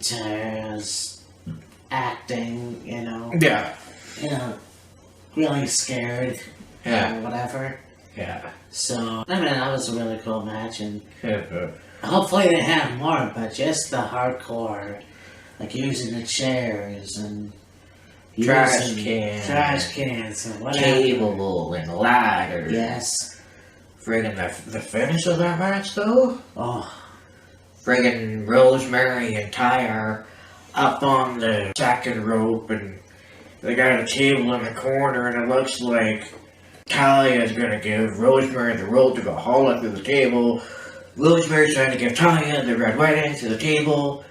Taya's acting, you know. Yeah. You know, really scared. Yeah. Or whatever. Yeah. So, I mean, that was a really cool match, and hopefully they have more, but just the hardcore, like using the chairs and Trash cans and whatever. Cable and ladder. Yes. Friggin' the finish of that match, though? Oh. Friggin' Rosemary and Ty are up on the second rope, and they got a table in the corner, and it looks like Talia is going to give Rosemary the rope to go haul up to the table. Rosemary's trying to give Talia the red wedding to the table.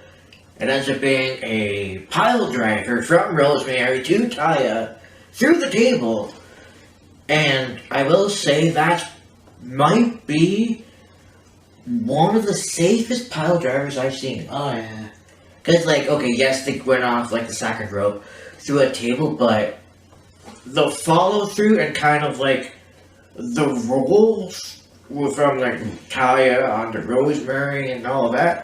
It ends up being a pile driver from Rosemary to Talia through the table. And I will say that might be one of the safest pile drivers I've seen. Oh, yeah. Because, like, okay, yes, they went off, like, the second rope through a table, but the follow-through and kind of, like, the rolls from, like, Talia onto Rosemary and all of that.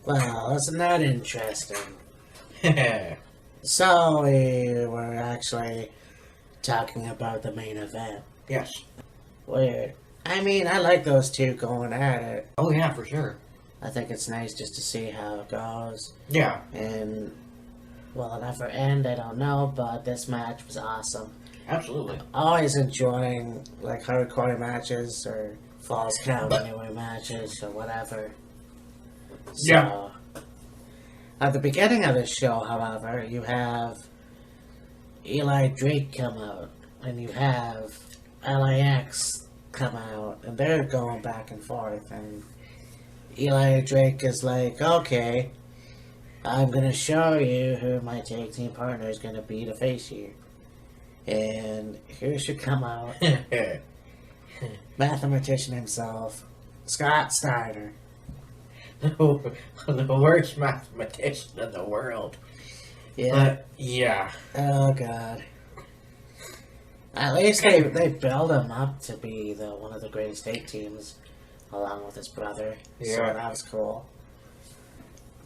Well, isn't that interesting? So, we were actually talking about the main event. Yes. Weird. I mean, I like those two going at it. Oh, yeah, for sure. I think it's nice just to see how it goes. Yeah. And will it ever end? I don't know, but this match was awesome. Absolutely. Always enjoying, like, hardcore matches or Falls Count Anywhere matches or whatever. So, Yeah. At the beginning of the show, however, you have Eli Drake come out, and you have LAX come out, and they're going back and forth, and Eli Drake is like, okay, I'm going to show you who my tag team partner is going to be to face here. And here should come out mathematician himself, Scott Steiner. The worst mathematician in the world. Yeah. But, yeah. Oh, God. At least they build him up to be one of the greatest state teams, along with his brother. Yeah. So that was cool.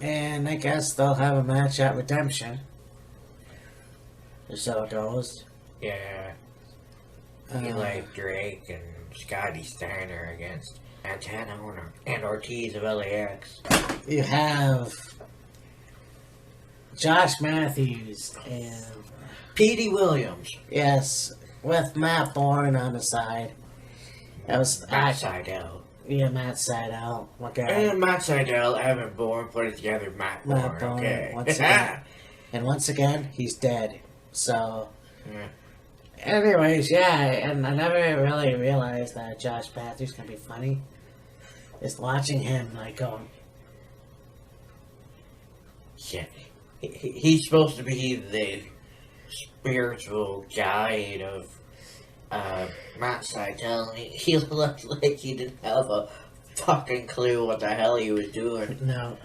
And I guess they'll have a match at Redemption. So it goes. Yeah. Eli Drake and Scotty Steiner against Santana and Ortiz of LAX. You have Josh Matthews and Petey Williams. yes, with Matt Bourne on the side. That was Matt Seidel. Yeah, Matt Seidel. Okay. And Matt Seidel, Evan Bourne put it together. Matt Bourne. Okay. Once again. And once again, he's dead. So. Yeah. Anyways, yeah, and I never really realized that Josh Matthews can be funny. Just watching him, like, going. Yeah. He's supposed to be the spiritual guide of Matt Seidel. He looked like he didn't have a fucking clue what the hell he was doing. No.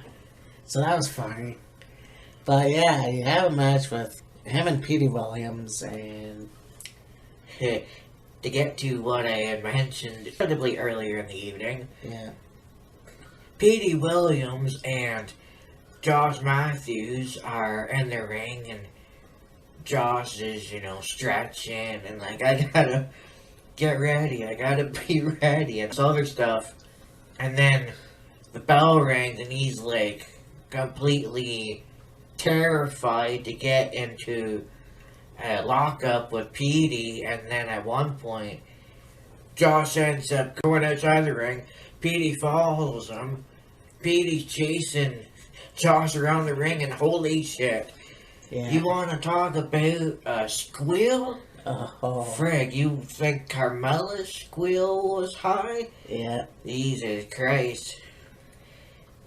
So that was funny. But yeah, you have a match with him and Petey Williams, and to get to what I had mentioned incredibly earlier in the evening, yeah, Petey Williams and Josh Matthews are in the ring, and Josh is, stretching, and like, I gotta get ready, I gotta be ready, and this other stuff. And then the bell rings, and he's like completely terrified to get into a lockup with Petey, and then at one point, Josh ends up going outside the ring. Petey follows him. Petey's chasing Josh around the ring, and holy shit. yeah. You want to talk about squeal? Oh, Frig, you think Carmella's squeal was high? yeah. Jesus Christ.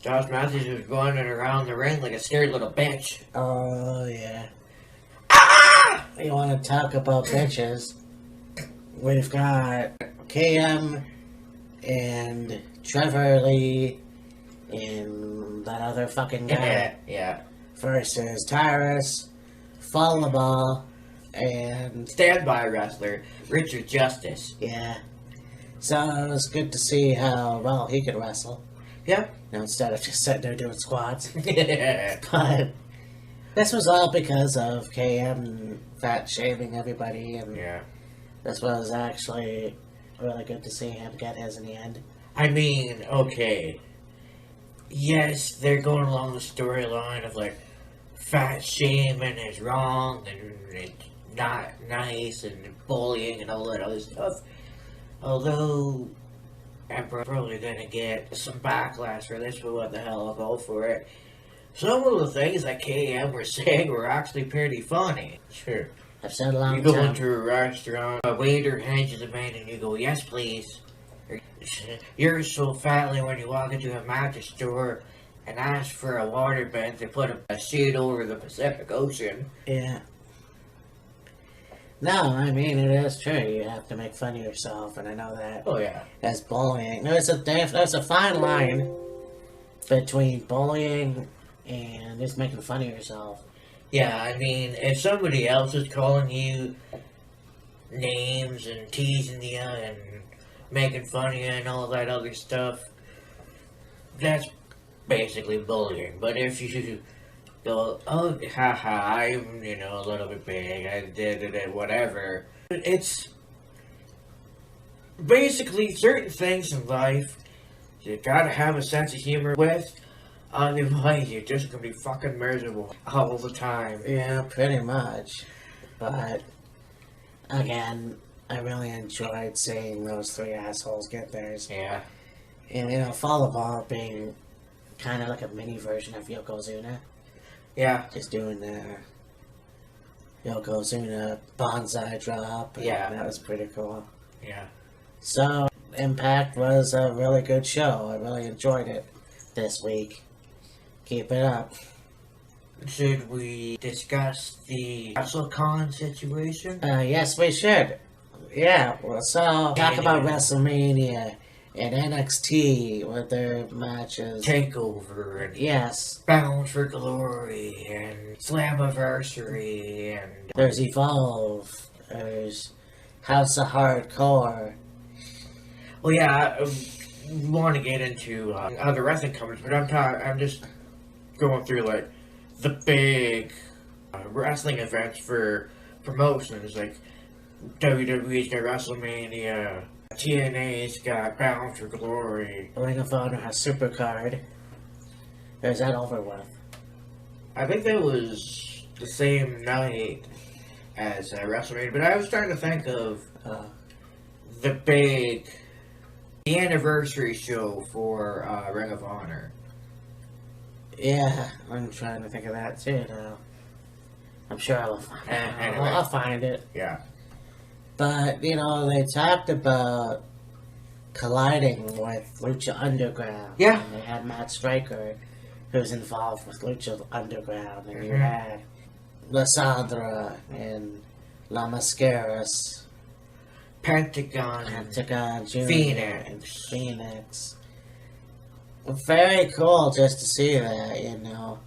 Josh Matthews was running around the ring like a scared little bitch. Oh, yeah. You want to talk about bitches? We've got KM and Trevor Lee and that other fucking guy Yeah. versus Tyrus, Fallaball, and Standby wrestler, Richard Justice. yeah. So it was good to see how well he could wrestle. Yep. Instead of just sitting there doing squats. Yeah. But this was all because of KM fat shaming everybody, and this was actually really good to see him get his in the end. I mean, okay. Yes, they're going along the storyline of like fat shaming is wrong and it's not nice and bullying and all that other stuff. Although I'm probably gonna get some backlash for this, but what the hell, I'll go for it. Some of the things that KM were saying were actually pretty funny. Sure. I've said a long You go time. into a restaurant, a waiter hands you the menu, and you go, yes, please. You're so fatly when you walk into a mattress store and ask for a water bed to put a sheet over the Pacific Ocean. Yeah. No, I mean, it is true. You have to make fun of yourself, and I know that. Oh, yeah. As bullying. There's a fine line between bullying and just making fun of yourself. Yeah, I mean, if somebody else is calling you names and teasing you and making fun of you and all that other stuff, that's basically bullying. But if you go, oh, haha, I'm, a little bit big, I did it, whatever. It's basically certain things in life you gotta have a sense of humor with. Otherwise, you're just gonna be fucking miserable all the time. Yeah, pretty much. But, again, I really enjoyed seeing those three assholes get theirs. Yeah. And, Volleyball being kind of like a mini version of Yokozuna. Yeah. Just doing the Yokozuna bonsai drop. Yeah. That was pretty cool. Yeah. So, Impact was a really good show. I really enjoyed it this week. Keep it up. Should we discuss the WrestleCon situation? Yes, we should. Yeah, well, so talk about WrestleMania and NXT with their matches. Takeover and Yes. Bound for Glory and Slammiversary and There's Evolve. There's House of Hardcore. well, yeah, I want to get into other wrestling companies, but I'm just going through like the big wrestling events for promotions, like WWE's got WrestleMania, TNA's got Bound for Glory. Ring of Honor has Supercard. Or is that over with? I think that was the same night as WrestleMania, but I was trying to think of the anniversary show for Ring of Honor. Yeah, I'm trying to think of that too now. I'm sure I will find it. Anyway. I'll find it. Yeah. But, they talked about colliding with Lucha Underground. Yeah. And they had Matt Striker, who's involved with Lucha Underground. And you Mhm. had Lysandra and La Mascaras, Pentagon. Pentagon Jr. Phoenix. and Phoenix. Very cool just to see that,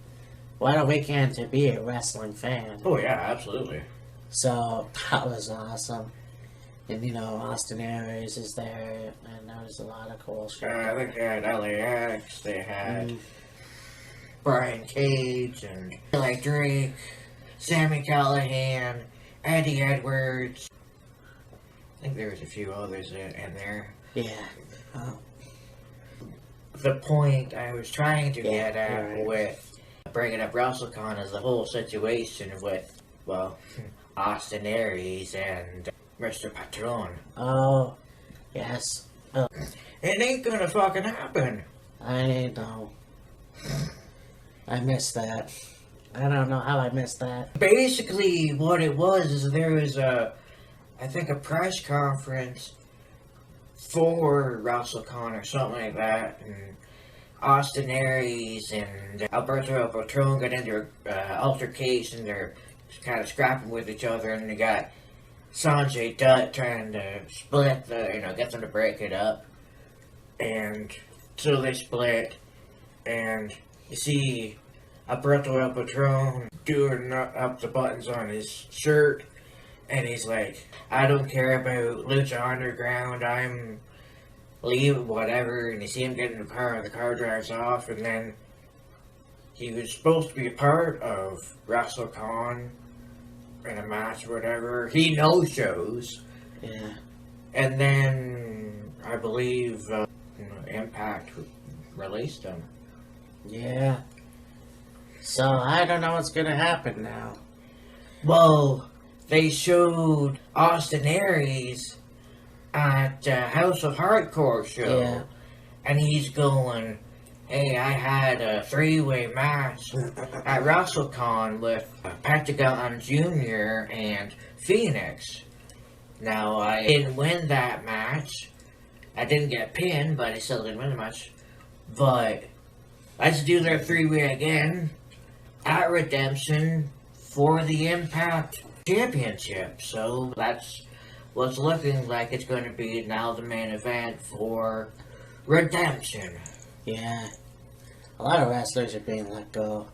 What a weekend to be a wrestling fan. Oh yeah, absolutely. So, that was awesome. And, Austin Aries is there, and there was a lot of cool shit. I think they had LAX, they had Brian Cage and like Drake, Sammy Calihan, Eddie Edwards. I think there was a few others in there. Yeah. Oh. The point I was trying to Yeah, get at right. with bringing up WrestleCon is the whole situation with, Austin Aries and Mr. Patron. Oh, yes. Oh, It ain't gonna fucking happen. I know. I missed that. I don't know how I missed that. Basically, what it was is there was a press conference for WrestleCon or something like that, and Austin Aries and Alberto El Patron got into an altercation. They're kind of scrapping with each other, and they got Sanjay Dutt trying to split get them to break it up, and so they split, and you see Alberto El Patron doing up the buttons on his shirt, and he's like, I don't care about Lucha Underground, I'm leaving, whatever, and you see him get in the car, and the car drives off, and then he was supposed to be a part of WrestleCon in a match or whatever. He no-shows. Yeah. And then, I believe, Impact released him. Yeah. So, I don't know what's gonna happen now. Well, they showed Austin Aries at House of Hardcore show. Yeah. And he's going, hey, I had a three-way match at WrestleCon with Pentagon Jr. and Phoenix. Now, I didn't win that match. I didn't get pinned, but I still didn't win the match. But let's do their three-way again at Redemption for the Impact Championship. So that's what's looking like it's going to be now the main event for Redemption. Yeah. A lot of wrestlers are being let go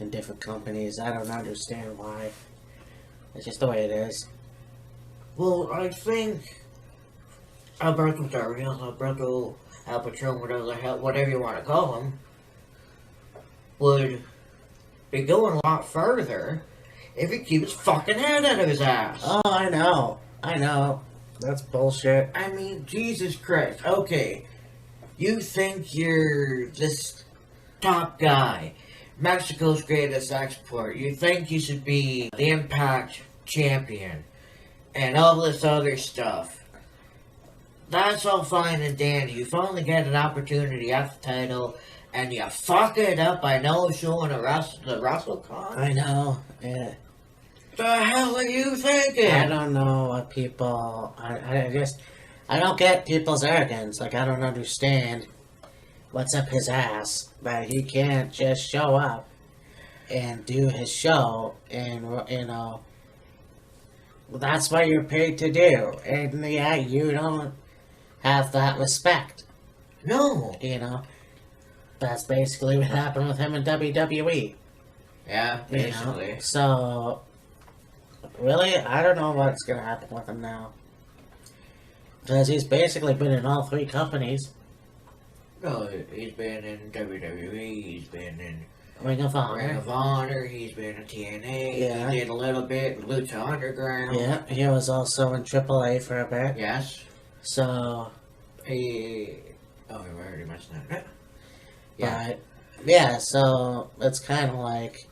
in different companies. I don't understand why. It's just the way it is. Well, I think Alberto Del Rio, Alberto El Patron, whatever you want to call him, would be going a lot further if he keeps his fucking head out of his ass. Oh, I know. That's bullshit. I mean, Jesus Christ. Okay, you think you're this top guy, Mexico's greatest export. You think you should be the Impact champion and all this other stuff. That's all fine and dandy. You finally get an opportunity at the title, and you fuck it up by no showing the WrestleCon. I know. Yeah. The hell are you thinking? I don't know what people. I don't get people's arrogance. Like, I don't understand what's up his ass that he can't just show up and do his show, and that's what you're paid to do. And yeah, you don't have that respect. No. That's basically what happened with him in WWE. Yeah, basically. So, really, I don't know what's going to happen with him now. Because he's basically been in all three companies. No, he's been in WWE, he's been in Ring of Honor, he's been in TNA, Yeah. he did a little bit in Lucha Underground. Yeah, he was also in AAA for a bit. Yes. So, We already mentioned that. but, yeah, so it's kind of like,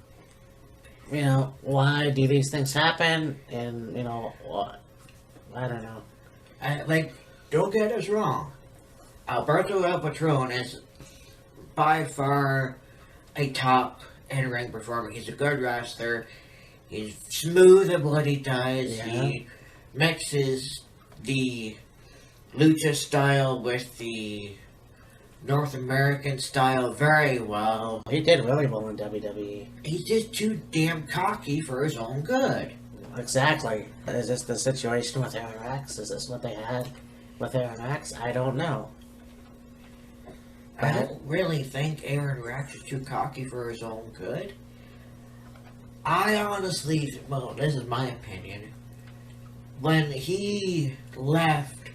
why do these things happen? And, what? I don't know. Don't get us wrong. Alberto El Patron is by far a top in-ring performer. He's a good wrestler. He's smooth at what he does. Yeah. He mixes the lucha style with the North American style very well. He did really well in WWE. He's just too damn cocky for his own good. Exactly. Is this the situation with Aaron X? Is this what they had with Aaron X? I don't know. I don't really think Aaron Rex is too cocky for his own good. I honestly, well, this is my opinion. When he left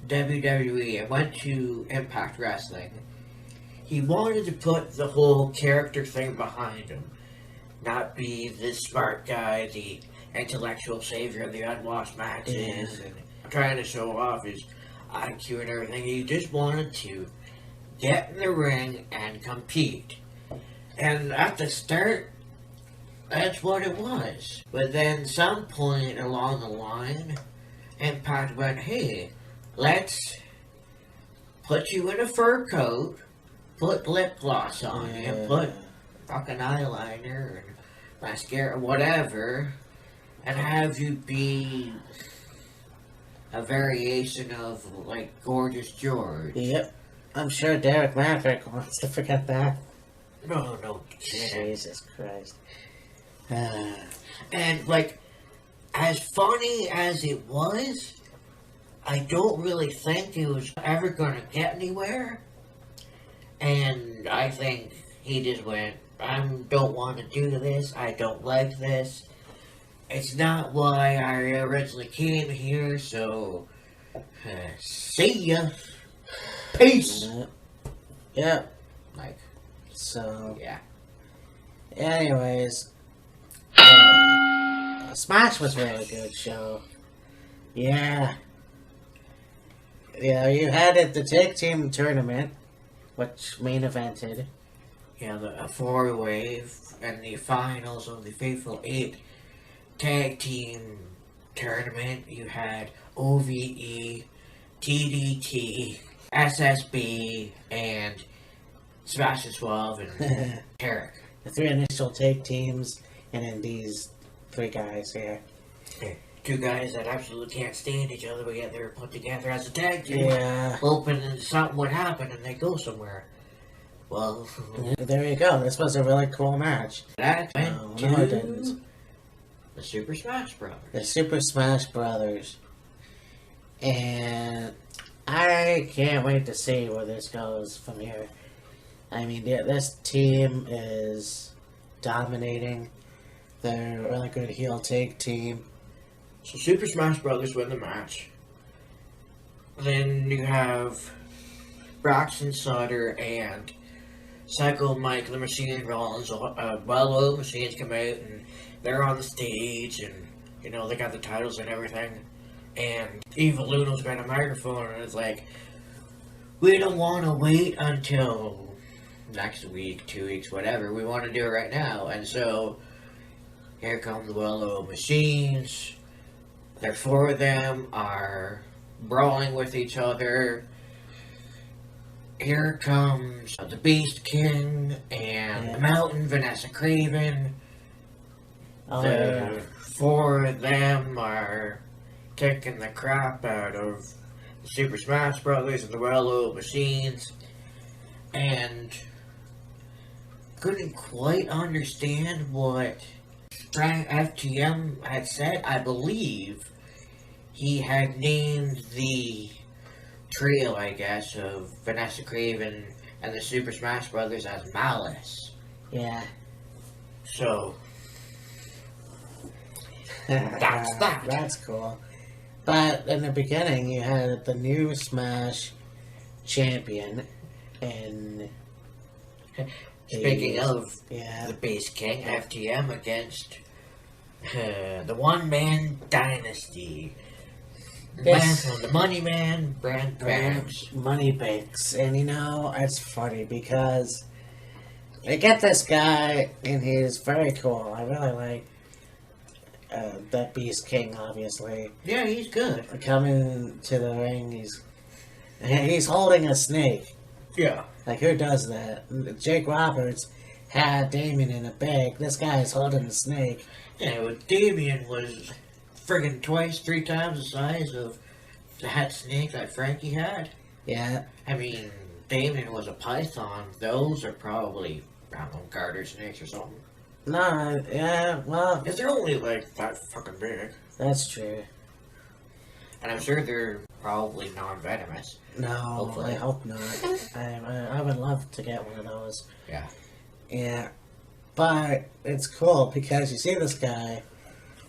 WWE and went to Impact Wrestling, he wanted to put the whole character thing behind him. Not be this smart guy, the intellectual savior of the unwashed matches, and trying to show off his IQ and everything. He just wanted to get in the ring and compete. And at the start, that's what it was. But then some point along the line, Impact went, hey, let's put you in a fur coat, put lip gloss on you, and put fucking eyeliner and mascara, whatever, and have you be a variation of, like, Gorgeous George. Yep. I'm sure Derek Maverick wants to forget that. No, Jesus Christ. And, like, as funny as it was, I don't really think it was ever going to get anywhere. And I think he just went, I don't want to do this, I don't like this. It's not why I originally came here, so see ya. Peace. Yeah. Like, So, yeah. anyways, Smash was a really good show. Yeah. Yeah, you had it, the tag team tournament, which main evented. Yeah, the four-way and the finals of the Faithful 8 tag team tournament. You had OVE, TDT, SSB, and Sebastian Suave and Tarek. The 3 initial take teams, and then these 3 guys here. Yeah. 2 guys that absolutely can't stand each other, but yet they're put together as a tag team. Yeah. Hoping that something would happen and they go somewhere. Well, there you go. This was a really cool match. That went No, it didn't. The Super Smash Brothers. The Super Smash Brothers. And I can't wait to see where this goes from here. I mean, this team is dominating. They're a really good heel take team. So Super Smash Brothers win the match. Then you have Braxton Sutter and Psycho Mike the Machine Rollins, well-oiled machines come out and they're on the stage and, you know, they got the titles and everything. And Evil Luno's got a microphone and it's like, we don't want to wait until next week, 2 weeks, whatever. We want to do it right now. And so, here come the well-oiled machines. The 4 of them are brawling with each other. Here comes the Beast King and the Mountain, Vanessa Craven. The 4 of them are kicking the crap out of the Super Smash Brothers and the well-oiled machines. And couldn't quite understand what FTM had said. I believe he had named the trio, I guess, of Vanessa Craven and the Super Smash Brothers as Malice. Yeah. So, that's that. That's cool. But in the beginning, you had the new Smash champion, and Speaking of yeah, the Beast King, FTM against the One Man Dynasty. Yes. The Money Man, Brand Banks. Money Banks. And you know, it's funny because they get this guy, and he's very cool. I really like that Beast King, obviously. Yeah, he's good. Coming to the ring, he's holding a snake. Yeah. Like, who does that? Jake Roberts had Damien in a bag. This guy is holding a snake. Yeah, well, Damien was friggin' 3 times the size of that snake that Frankie had. Yeah. I mean, Damien was a python. Those are probably, I don't know, garter snakes or something. No, yeah, well, Because they're only like that fucking big. that's true. And I'm sure they're probably non-venomous. No, Hopefully. I hope not. I would love to get one of those. Yeah. Yeah. But it's cool because you see this guy.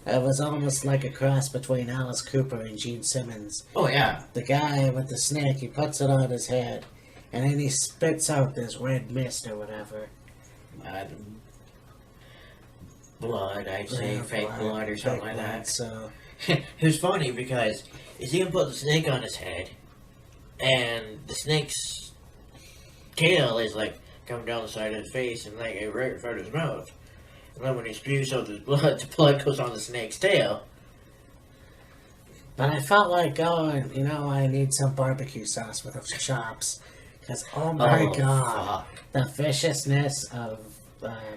It was almost like a cross between Alice Cooper and Gene Simmons. Oh, yeah. The guy with the snake, he puts it on his head, and then he spits out this red mist or whatever. Blood, I'd say, Yeah, fake blood or something fake like blood, that. So, It was funny because you see him put the snake on his head, and the snake's tail is like coming down the side of his face and like right in front of his mouth. And then when he spews out the blood goes on the snake's tail. but I felt like going, you know, I need some barbecue sauce with those chops. Because, oh my god, Fuck. the viciousness of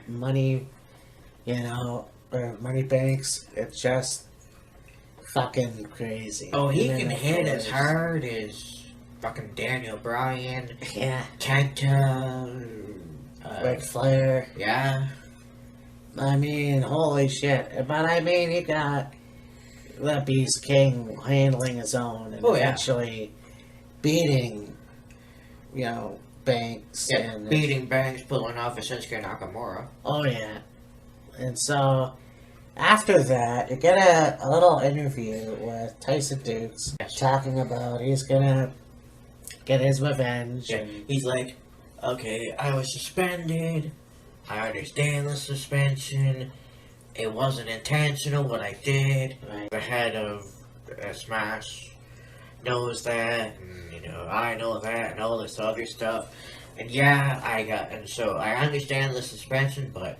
Money, you know, or Money Banks, it's just fucking crazy. Oh, he Even can the hit as footage. hard as fucking Daniel Bryan, Yeah, Kenta, Ric Flair. yeah. I mean, holy shit. But I mean, you got the Beast King handling his own and Oh, yeah. actually beating, you know, Banks. Yeah, and beating Banks, pulling off a Shinsuke Nakamura. Oh, yeah. And so, after that, you get a little interview with Tyson Dukes Yes. talking about he's gonna get his revenge. Yeah, And, he's like, okay, I was suspended. I understand the suspension. It wasn't intentional what I did. right. The head of Smash knows that, and you know, I know that, and all this other stuff. And yeah, and so I understand the suspension, but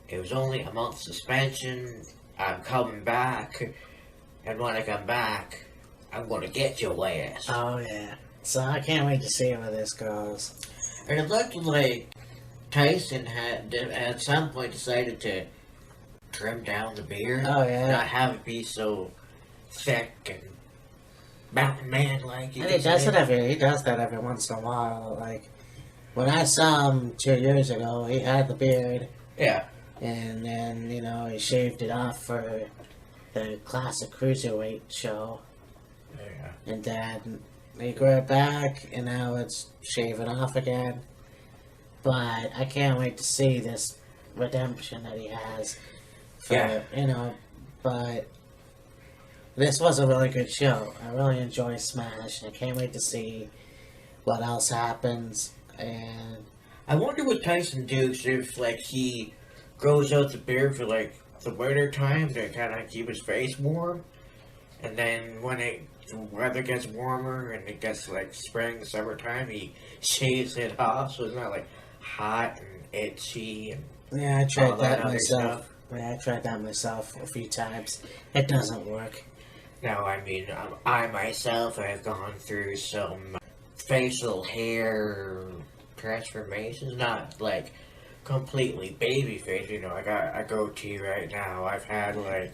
it was only a month suspension. I'm coming back, and when I come back, I'm gonna get your ass. Oh, yeah. So I can't wait to see where this goes. And it looked like Tyson had at some point decided to trim down the beard. Oh, yeah. Not have it be so thick and mountain man like. And he does that every once in a while. Like, when I saw him 2 years ago, he had the beard. Yeah. And then, he shaved it off for the classic cruiserweight show. Yeah. And then he grew it back, and now it's shaving off again. But I can't wait to see this redemption that he has. But this was a really good show. I really enjoy Smash, and I can't wait to see what else happens. And I wonder what Tyson does if, he grows out the beard for, the winter time to kind of keep his face warm. And then when the weather gets warmer and it gets, spring, summertime, he shaves it off so it's not, hot and itchy and yeah, I tried that other myself. stuff. Yeah, I tried that myself a few times. It doesn't work. Now, I mean, I myself have gone through some facial hair transformations, not completely baby face. I got a goatee right now. I've had what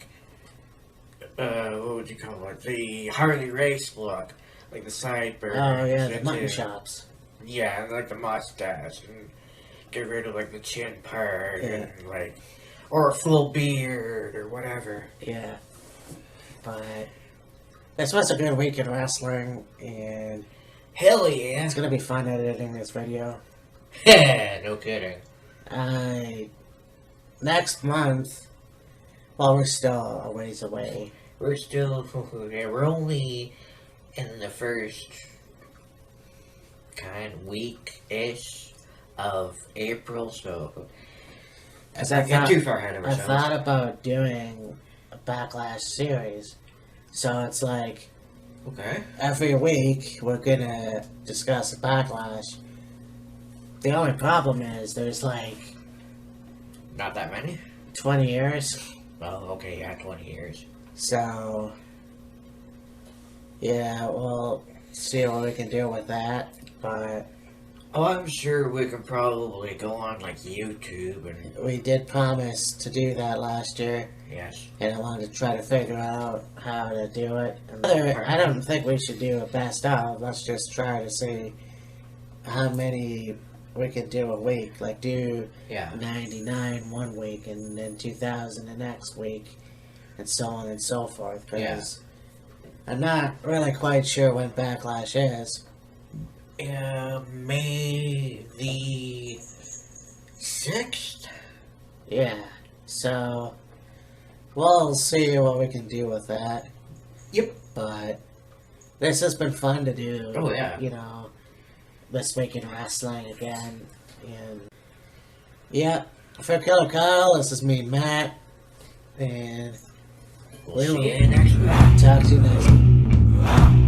would you call it? The Harley Race look, the sideburns. Oh yeah, the mutton chops. Yeah, and the mustache, and get rid of the chin part, Yeah. and or a full beard or whatever. Yeah, but this was a good week in wrestling, and Hell yeah! it's gonna be fun editing this video. Yeah, no kidding. Next month, well, we're still a ways away. We're still, yeah, we're only in the first kind of week-ish of April, so As not get too far ahead of I ourselves. thought about doing a Backlash series, so it's Okay. every week we're gonna discuss a Backlash. The only problem is there's Not that many? 20 years, Oh, okay, yeah, 20 years. so yeah, we'll see what we can do with that, but Oh, I'm sure we could probably go on, YouTube and... we did promise to do that last year, Yes. and I wanted to try to figure out how to do it. I don't think we should do a best of. Let's just try to see how many we can do a week. Do Yeah. 99 one week, and then 2000 the next week, and so on and so forth. Because I'm not really quite sure when Backlash is. May the 6th? Yeah, so we'll see what we can do with that. Yep. But this has been fun to do. Oh, yeah. This week in wrestling again. And yeah, for Killer Kyle, this is me, Matt. And We'll see you next week. talk to you next week.